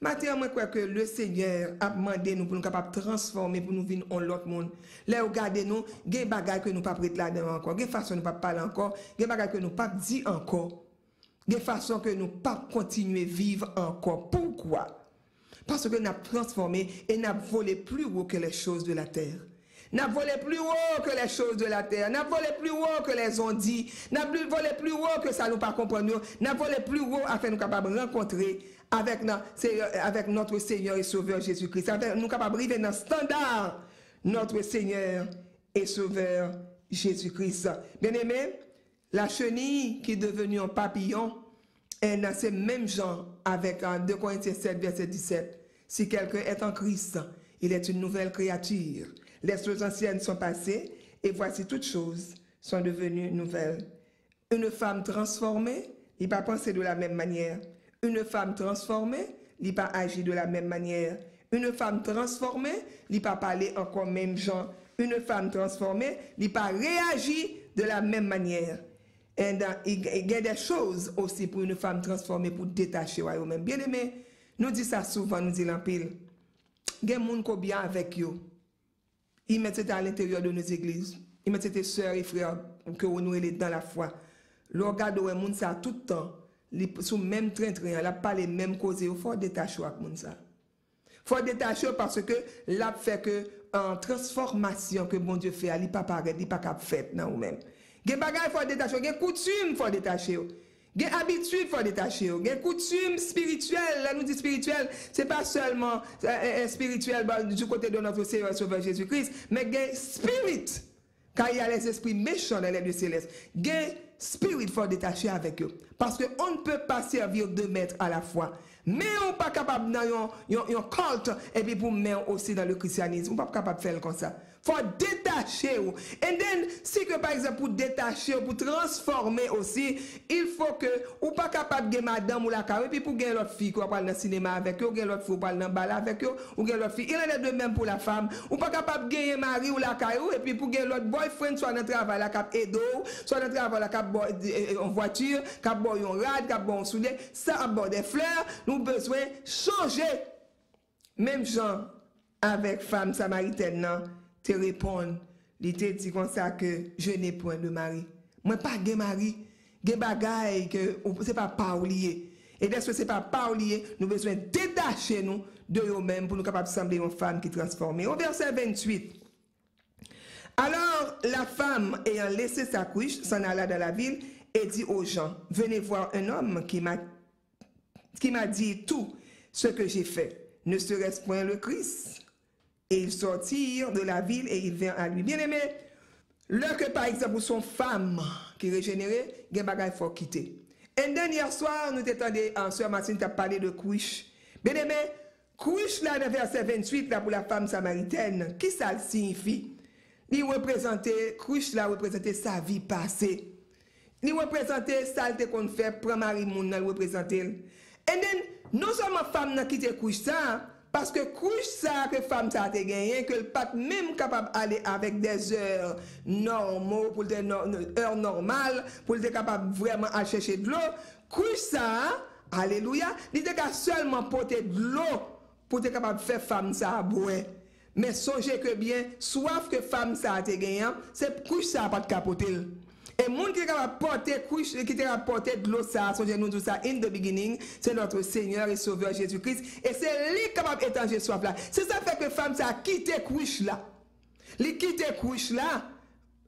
Maintenant, moi, crois que le Seigneur a demandé nous pour nous capables de transformer, pour nous venir en l'autre monde. Là, regardez nous, il y a des bagages que nous pas prêter là-dedans encore, il y a des façons que nous pas parler encore, il y a des bagages que nous pas dire encore, il y a des façons que nous pas continuer à vivre encore. Pourquoi? Parce que nous avons transformé et nous avons volé plus haut que les choses de la terre. N'a volé plus haut que les choses de la terre. N'a volé plus haut que les ont dit. N'a volé plus haut que ça nous pas comprendre. N'a volé plus haut afin nous capables de rencontrer avec notre Seigneur et Sauveur Jésus-Christ. Nous capables de arriver dans le standard notre Seigneur et Sauveur Jésus-Christ. Bien aimé, la chenille qui est devenue un papillon est dans ces mêmes gens avec 2 Corinthiens 7, verset 17. Si quelqu'un est en Christ, il est une nouvelle créature. Les choses anciennes sont passées et voici toutes choses sont devenues nouvelles. Une femme transformée, il va penser de la même manière. Une femme transformée, il va agir de la même manière. Une femme transformée, il va parler encore même genre. Une femme transformée, il va réagir de la même manière. Et il y a des choses aussi pour une femme transformée pour détacher elle-même. Bien aimé, nous disons ça souvent, nous disons en pile. Il y a des gens qui bien avec eux. Ils mettent ça à l'intérieur de nos églises. Ils mettent ces sœurs et frères que nous sommes dans la foi. Le regard où les gens tout le temps, sous le même train-train, là pas les mêmes causes. Il faut détacher avec les gens. Il faut détacher parce que là fait que en transformation que bon Dieu fait, il n'est pas pareil, il n'est pas capable de faire dans nous-mêmes. Il y a des bagages il faut détacher, il y a des coutumes il faut détacher. Il y a des habitudes il faut détacher. Il y a des coutumes spirituelles. Là, nous dit spirituel, ce n'est pas seulement spirituel du côté de notre Seigneur et Sauveur Jésus-Christ, mais il y a spirit. Car il y a les esprits méchants dans les lieux célestes. Il y a spirit il faut détacher avec eux. Parce qu'on ne peut pas servir 2 maîtres à la fois. Mais on n'est pas capable dans un culte et puis pour mettre aussi dans le christianisme. On n'est pas capable de faire comme ça. Il faut détacher. Et then, si que par exemple pour détacher, pour transformer aussi, il faut que ou pas capable de madame ou la carrière, et puis pour gagner l'autre fille qui va parler dans le cinéma avec eux, ou gagner l'autre fille qui va parler dans le bal avec eux, ou gagner l'autre fille. Il en est de même pour la femme. Ou pas capable de gagner mari ou la carrière, et puis pour gagner l'autre boyfriend, soit dans le travail, la cap edo, soit dans le travail, la cap en voiture, cap boy en rad, cap bon soulier, ça à bord des fleurs, nous avons besoin de changer. Même gens avec femme samaritaine, non? Te répondre, il te dit comme ça que je n'ai point de mari. Moi, pas de mari, de bagaille que c'est pas lié. Et dès que c'est pas lié, nous avons besoin de détacher nous de nous-mêmes pour nous capables de sembler une femme qui transforme. Au verset 28. Alors, la femme ayant laissé sa couche, s'en alla dans la ville et dit aux gens, venez voir un homme qui m'a dit tout ce que j'ai fait. Ne serait-ce point le Christ? Et ils sortirent de la ville et ils vinrent à lui. Bien aimé, là que par exemple son femme qui régénérée, il y a des bagages qu'il faut quitter. Et dernier soir, nous t'étendons, en soeur Martine, tu as parlé de couche. Bien aimé, couche là, dans verset 28, là pour la femme samaritaine, qui ça signifie? Il représentait, couche là représentait sa vie passée. Il représentait ça qu'on fait, prendre mari moun, il représentait. Et then, non seulement femme n'a quitté couche ça, parce que couche ça que femme ça a gagné, que le pas même capable d'aller avec des heures normaux, pour des heures normales, pour être capable vraiment à chercher de l'eau. Couche ça, alléluia, il était seulement porter de l'eau pour être capable de faire femme ça à boire. Mais songez que bien, soif que femme ça a gagné, c'est couche ça pas de capoter. Et monde qui est capable de porter couche, qui est capable de porter de l'eau ça, songez nous tout ça, in the beginning, c'est notre Seigneur et Sauveur Jésus-Christ. Et c'est lui capable d'étanger soif là. C'est ça fait que femme ça a quitté couche là. Il quitte couche là,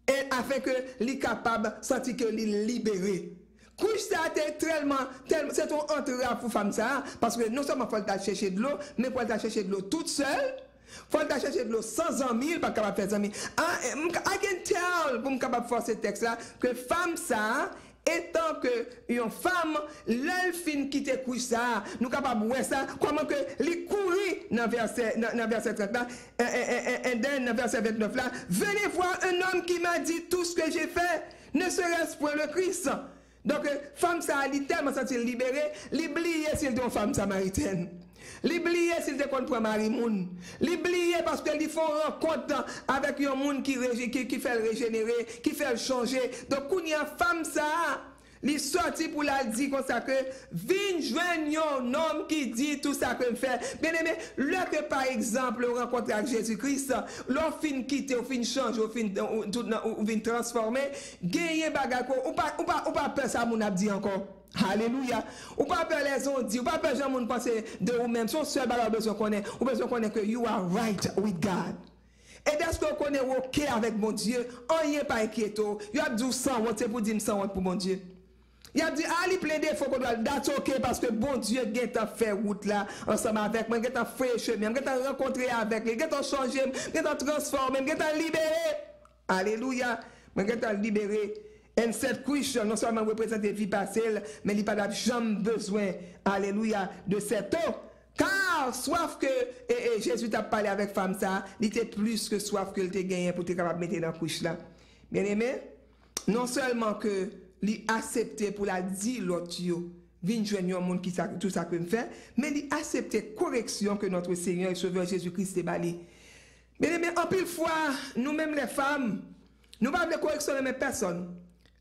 et afin que lui capable de sentir que lui libéré. Couche ça c'est tellement c'est ton entrave pour femme ça, parce que non seulement il faut chercher de l'eau, mais il faut chercher de l'eau toute seule. Faut aller chercher de l'eau sans en mille, pas capable de faire 100 000. I can tell, pour me capable de faire ce texte-là, que femme ça, étant que une femme, l'elfine qui te couche ça, nous capable de voir ça, comment que les courir dans verset 30 là, et dans verset 29 là, venez voir un homme qui m'a dit tout ce que j'ai fait, ne serait-ce pour le Christ. Donc, femme ça, elle est tellement sentie libérée, l'oublier s'il est une femme samaritaine. L'oublier s'il te compte pour Marie Moun. L'oublier parce qu'ils font rencontre avec un monde qui fait le régénérer, qui fait le changer. Donc, quand il y a une femme ça, il sorti pour la dire comme ça que viens joindre un homme qui dit tout ça que me fait. Bien aimé, là que par exemple, on rencontre avec Jésus-Christ, l'on fin quitter, on fin changer, on fin transformer, gagner bagarre, ou pas peur ça mon a dit encore. Alléluia. Ou pas peur les on dit, ou pas peur gens moun penser de vous même, son seul bagarre besoin connaître, ou besoin connaître que you are right with God. Et dès que vous connaissez OK avec mon Dieu, on n'y est pas inquiétant. Il a dit 100 c'est pour dire 100 pour mon Dieu. Il a dit, allez plein de fois qu'on doit that's OK parce que bon Dieu a fait route là ensemble avec moi, a fait chemin, a rencontré avec lui, a changé, a transformé, a libéré. Alléluia. A libéré. Et cette question non seulement représente vie passée, mais il n'y a pas jamais besoin, alléluia, de cette eau. Car soif que Jésus t'a parlé avec femme ça, il était plus que soif que il t'a gagné pour te capable mettre dans la couche là. Bien aimé, non seulement que il accepté pour la dire l'autre yo, vinn joindre un monde qui tout ça que me fait, mais il accepté correction que notre Seigneur et Sauveur Jésus-Christ t'a bali. Bien aimé, en pile fois, nous-mêmes les femmes, nous pas de correction de personne.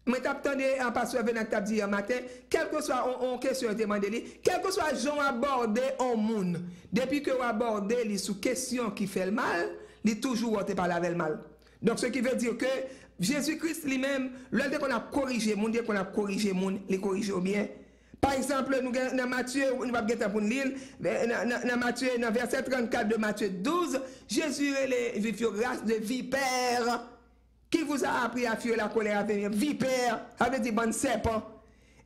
Moi, t'attendais un pasteur venant t'a dit un matin, quel que soit on question demandé, quel que soit gens abordé en monde, depuis que vous abordez les sous question qui fait le mal, il toujours te parler avec le mal. Donc ce qui veut dire que Jésus-Christ lui-même, l'heure qu'on a corrigé monde, qu'on a corrigé monde, les corriger au bien. Par exemple, nous dans Matthieu, on va get pour l'île, dans Matthieu dans verset 34 de Matthieu 12, Jésus est les race de vipères. Qui vous a appris à fuir la colère à venir? Vipère, avait dit bon serpent.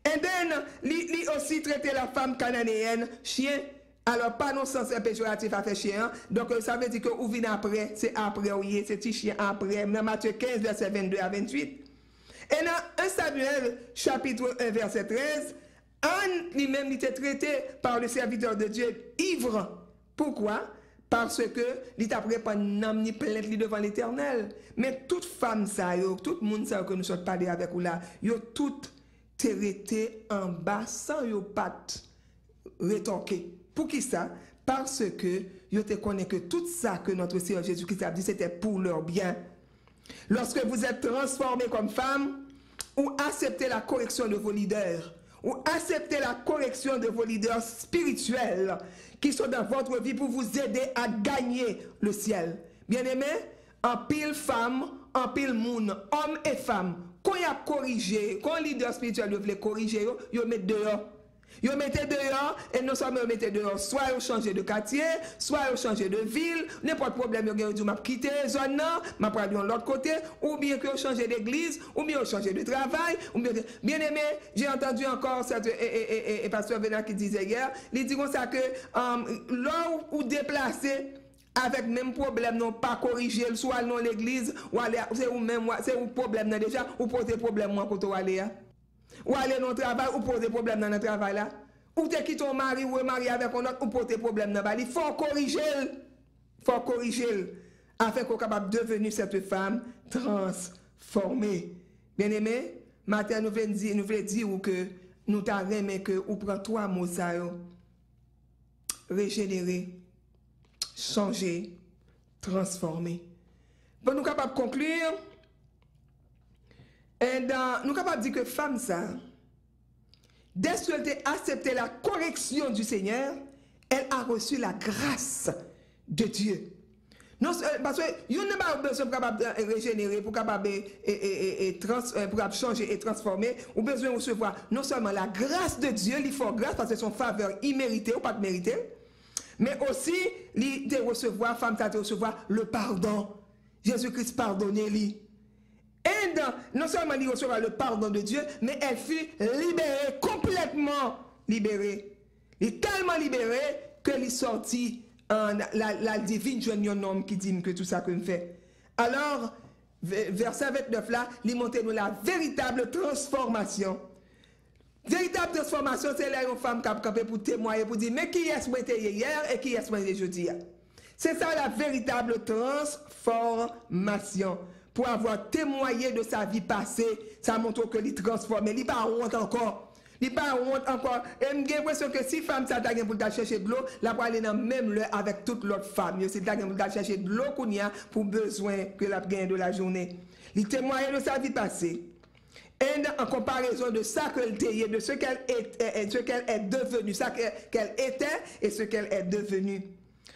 Et then, lui aussi traité la femme cananéenne, chien. Alors, pas non sens péjoratif à faire chien. Donc, ça veut dire que vous venez après, c'est après, oui, c'est petit chien après. Dans Matthieu 15, verset 22 à 28. Et dans 1 Samuel, chapitre 1, verset 13, Anne lui-même était traité par le serviteur de Dieu ivre. Pourquoi? Parce que l'État prépare un ni plainte devant l'Éternel. Mais toute femme ça, tout le monde ça que nous sommes parlé avec vous là, yo tout traité en bas sans yo pas rétorquer. Pour qui ça? Parce que yo te connaît que tout ça que notre Seigneur Jésus-Christ a dit c'était pour leur bien. Lorsque vous êtes transformés comme femme, ou acceptez la correction de vos leaders, ou acceptez la correction de vos leaders spirituels qui sont dans votre vie pour vous aider à gagner le ciel. Bien-aimé, en pile femme, en pile monde, homme et femme, quand il y a corrigé, quand le leader spirituel veut corriger, il met dehors. Ils mettez dehors, et non seulement ils mettez dehors, soit ils changent de quartier, soit ils changent de ville, n'importe problème, ils disent, je quitter la zone, je vais aller de l'autre côté, ou bien qu'ils changent d'église, ou bien ils changent de travail, ou bien aimé, j'ai entendu encore cette pasteur Vénat qui disait hier, il dit comme ça que là où déplacer, avec même problème, non pas corriger, soit non l'église, ou aller, c'est où même, c'est où problème déjà, ou poser problème, moi, quand on aller. Ou aller dans le travail, ou poser problème dans le travail là. Ou te quitter ton mari, ou marié avec un autre, ou poser problème dans le il faut corriger. Il faut corriger. Afin qu'on soit capable de devenir cette femme transformée. Bien aimé, matin nous voulons dire que nous t'avons que ou prend 3 mots ça régénérer, changer, transformer. Pour nous capables de conclure. Et nous sommes capables de dire que femme ça, dès qu'elle a accepté la correction du Seigneur, elle a reçu la grâce de Dieu. Non, parce que vous n'avez pas besoin de régénérer, pour capable pour changer et transformer, vous avez besoin de recevoir non seulement la grâce de Dieu, il faut grâce parce que c'est son faveur imméritée ou pas méritée, mais aussi de recevoir, femme ça de recevoir le pardon. Jésus-Christ pardonnez-lui. Et non seulement il recevra le pardon de Dieu, mais elle fut libérée, complètement libérée. Elle est tellement libérée qu'elle est sortie la divine, je un homme qui dit que tout ça que me fait. Alors, verset 29 là, il montre nous la véritable transformation. Véritable transformation, c'est là une femme qui a campé pour témoigner, pour dire, mais qui est-ce que j'étais hier et qui est-ce que j'étais aujourd'hui? C'est ça la véritable transformation. Pour avoir témoigné de sa vie passée, ça montre que il transformé, il pas honte encore. Il pas honte encore. Et j'ai l'impression que si femme ça t'a pour chercher de l'eau, la pour aller dans même l'heure avec toute l'autre femme. C'est t'a pour chercher de l'eau qu'on y a pour besoin que la gagne de la journée. Il témoigne de sa vie passée. Et en comparaison de ça qu'elle était, de ce qu'elle est devenue, ça qu'elle était et ce qu'elle est devenue.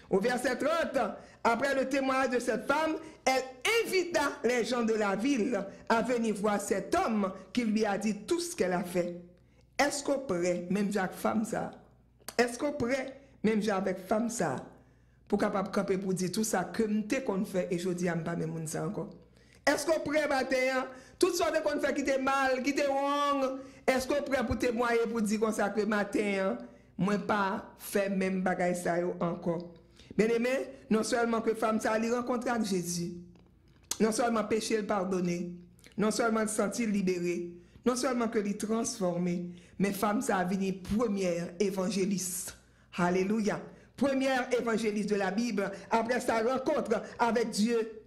Au verset 30, après le témoignage de cette femme, elle invita les gens de la ville à venir voir cet homme qui lui a dit tout ce qu'elle a fait. Est-ce qu'on pourrait, même avec femme ça, est-ce qu'on pourrait, même avec femme ça, pour capable camper pour dire tout ça que m'te qu'on fait et je dis à m'pas même ça encore. Est-ce qu'on pourrait matin, toutes sortes de qu'on fait qui était mal, qui était wrong, est-ce qu'on pourrait pour témoigner pour dire comme ça que matin, moi pas fait même bagaille ça encore. Bien aimé, non seulement que femme ça lui rencontrer avec Jésus, non seulement péché le pardonner, non seulement le sentir libéré, non seulement que lui transformer, mais femme ça a venu première évangéliste. Alléluia. Première évangéliste de la Bible après sa rencontre avec Dieu.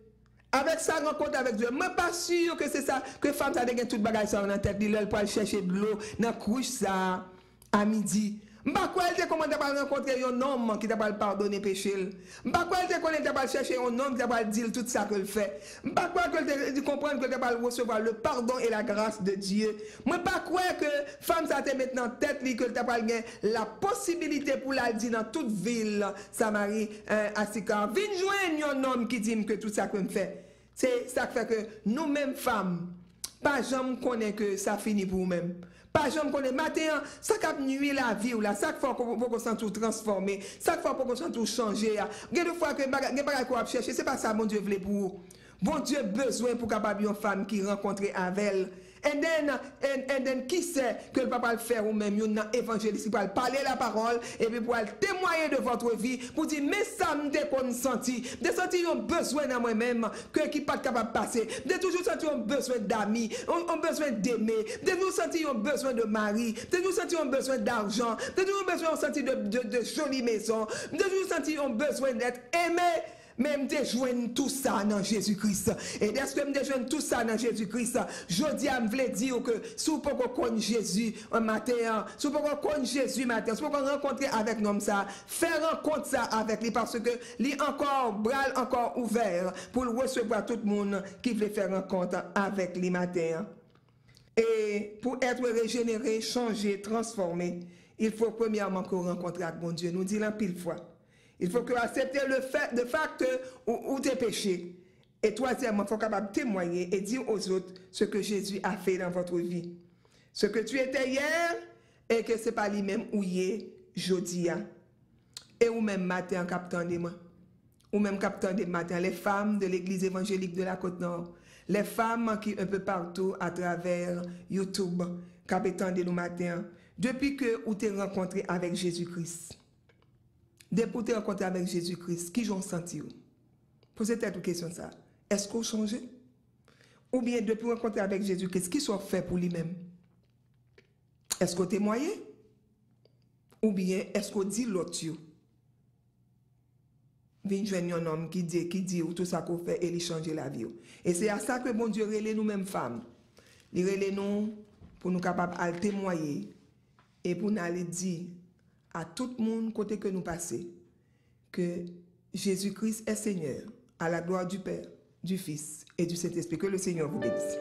Avec sa rencontre avec Dieu, je ne suis pas sûr que c'est ça, que femme ça a gagné toute bagaille ça dans la tête, elle peut aller chercher de l'eau dans la couche ça à midi. Je ne sais pas comment tu as rencontré un homme qui t'a pardonné péché. Je ne sais pas comment tu as cherché un homme qui t'a dit tout ça qu'il fait. Je ne sais pas tu comprends que tu as recevoir le pardon et la grâce de Dieu. Je ne sais pas que femme ça te met dans tête que tu as la possibilité pour la dire dans toute ville Samarie à Sikar. Viens joindre un homme qui dit que tout ça qu'il fait. C'est ça qui fait que nous-mêmes femmes, pas jamais connaît que ça finit pour nous-mêmes. Pas jamais connaît matin, ça qui nuit la vie ou là, ça qui fait qu'on sent tout transformer, ça qui fait qu'on sent tout changer. Il y a des fois que les bagages qu'on va chercher, c'est pas ça mon Dieu voulait pour vous. Bon Dieu besoin pour capable une femme qui rencontre avec elle. And then qui sait que le papa le faire ou même une évangéliste pour parler la parole et puis pour témoigner de votre vie pour dire mais ça me senti de sentir un besoin dans moi-même que qui pas capable de passer de toujours sentir un besoin d'amis un besoin d'aimer de nous sentir un besoin de mari de nous sentir un besoin d'argent de nous besoin sentir de jolies maisons de nous sentir un besoin d'être aimé. Même de joindre tout ça dans Jésus-Christ. Et dès que je joindre tout ça dans Jésus-Christ, je dis à me dire que si vous pouvez connaître Jésus un matin, si vous pouvez connaître Jésus matin, si vous pouvez rencontrer avec nous ça, faire rencontre ça avec lui parce que lui encore, bras encore ouvert pour recevoir tout le monde qui veut faire rencontre avec lui matin. Et pour être régénéré, changé, transformé, il faut premièrement qu'on rencontre avec mon Dieu. Nous dit là pile fois. Il faut que accepter le fait que ou tes péchés. Et troisièmement, il faut capable témoigner et dire aux autres ce que Jésus a fait dans votre vie. Ce que tu étais hier et que ce n'est pas lui-même où il est aujourd'hui. Et ou même matin, captant des moi. Ou même captant des matins, les femmes de l'église évangélique de la Côte-Nord, les femmes qui un peu partout à travers YouTube, captant des matins, depuis que vous t'es rencontré avec Jésus-Christ. Depuis que tu es rencontré avec Jésus-Christ, qui j'en senti? Posez-vous une question ça. Est-ce qu'on changé? Ou bien depuis rencontrer avec Jésus-Christ, qui soit fait pour lui-même? Est-ce qu'on témoigne? Ou bien est-ce qu'on dit l'autre? Viens joindre un homme qui dit tout ça qu'on fait et il change la vie. Et c'est à ça que bon Dieu relève nous-mêmes femmes. Il relève nous pour nous capables de témoigner et pour nous aller dire à tout le monde côté que nous passons que Jésus-Christ est Seigneur, à la gloire du Père, du Fils et du Saint-Esprit. Que le Seigneur vous bénisse.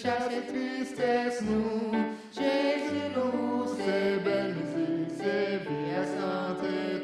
Chasse tristesse nous, Jésus nous, c'est belle musique, c'est vie à santé.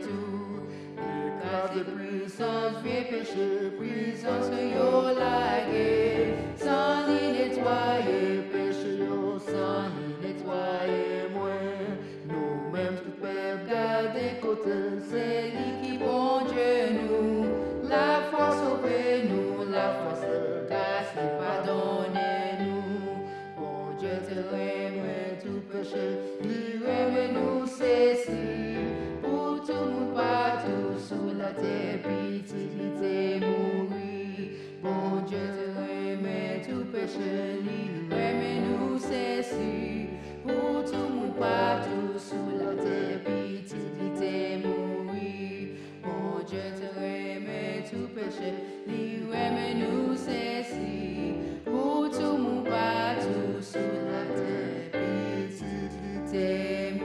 Écraser puissance, vieux péché, puissance yo lagué, sans ni nettoyer, péché yo, sans ni nettoyer moins. Nous-mêmes tout peuple garder côté, c'est lui qui bon Dieu nous, la foi sauver nous, la foi se casse, pardonner nous. Bon Dieu te remet tout péché, lui remet nous ceci, pour tout monde partout sous la terre, pitié mourir. Bon Dieu te remet tout péché, lui remet nous ceci, pour tout monde partout sous la terre, pitié mourir. Bon Dieu te remet tout péché, lui remet nous ceci, pour tout monde partout sous la terre, pitié mourir.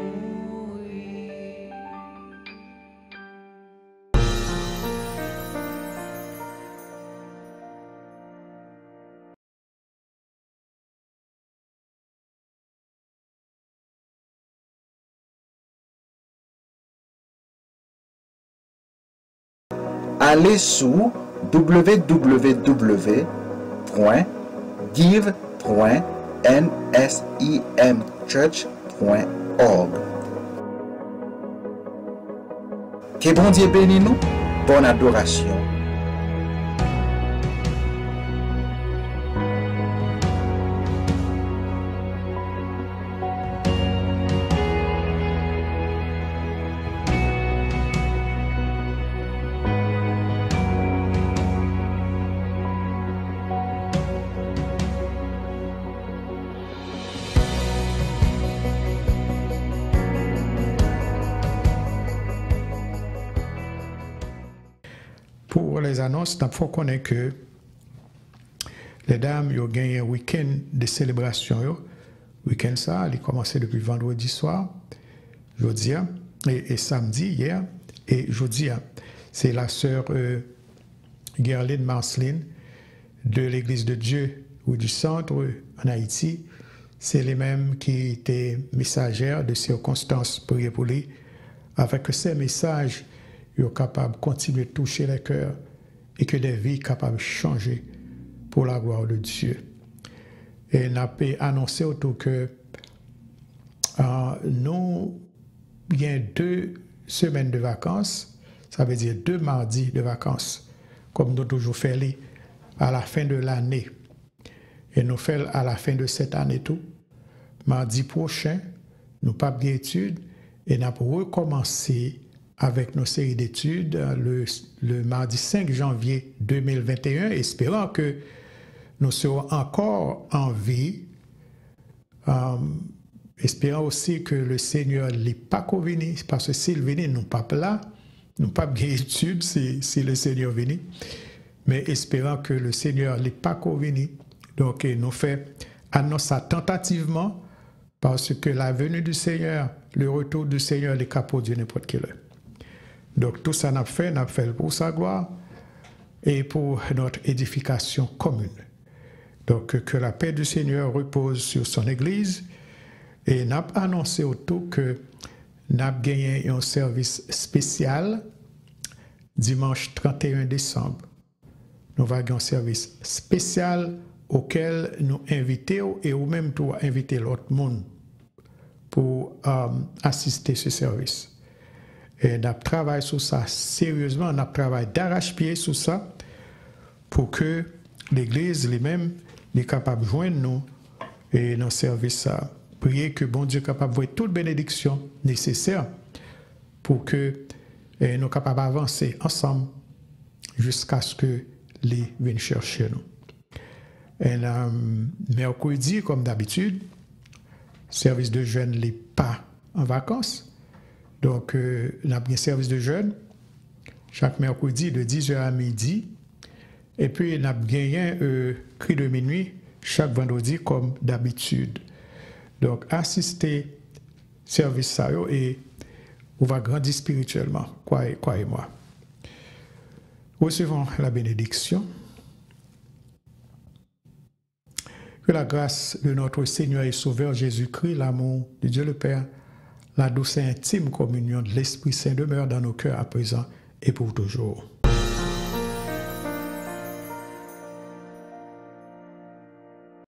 Allez sur www.give.nsimchurch.org. Que bon Dieu bénisse nous, bonne adoration. Pour les annonces, il faut connaître que les dames ont gagné un week-end de célébration. Le week-end ça, il a commencé depuis vendredi soir, jeudi et samedi hier. Et jeudi, c'est la sœur Gerline Marceline de l'Église de Dieu ou du centre en Haïti. C'est les mêmes qui étaient messagères de circonstances pour lui. Avec ces messages, ils sont capables de continuer de toucher les cœurs et que des vies capables de changer pour la gloire de Dieu. Et on a annoncé autour que nous, il y a 2 semaines de vacances, ça veut dire 2 mardis de vacances, comme nous toujours faisons à la fin de l'année. Et nous faisons à la fin de cette année tout. Mardi prochain, nous pas bien études et nous avons recommencé avec nos séries d'études le mardi 5 janvier 2021, espérant que nous serons encore en vie, espérant aussi que le Seigneur n'est pas venu, parce que s'il venait, nous pas là, nous pas bien études si le Seigneur venait, mais espérant que le Seigneur n'est pas venu. Donc, nous fait annonce ça tentativement, parce que la venue du Seigneur, le retour du Seigneur, est capable de n'importe quelle heure. Donc tout ça n'a fait pour sa gloire et pour notre édification commune. Donc que la paix du Seigneur repose sur son Église et n'a annoncé autour que n'a gagné un service spécial dimanche 31 décembre. Nous allons gagner un service spécial auquel nous invitons et ou même tout inviter l'autre monde pour assister à ce service. Et on a travaillé sur ça sérieusement, on a travaillé d'arrache-pied sur ça pour que l'Église lui-même est capable de joindre nous et dans le service. Prier que bon Dieu est capable de voir toute bénédiction nécessaire pour que nous soyons capables d'avancer ensemble jusqu'à ce que les viennent chercher nous. Et mercredi, comme d'habitude, service de jeunes n'est pas en vacances. Donc, on a bien service de jeunes chaque mercredi de 10h à midi. Et puis, on a gagné un cri de minuit chaque vendredi comme d'habitude. Donc, assistez service ça et on va grandir spirituellement, croyez-moi. Recevons la bénédiction. Que la grâce de notre Seigneur et Sauveur Jésus-Christ, l'amour de Dieu le Père, la douce et intime communion de l'Esprit Saint demeure dans nos cœurs à présent et pour toujours.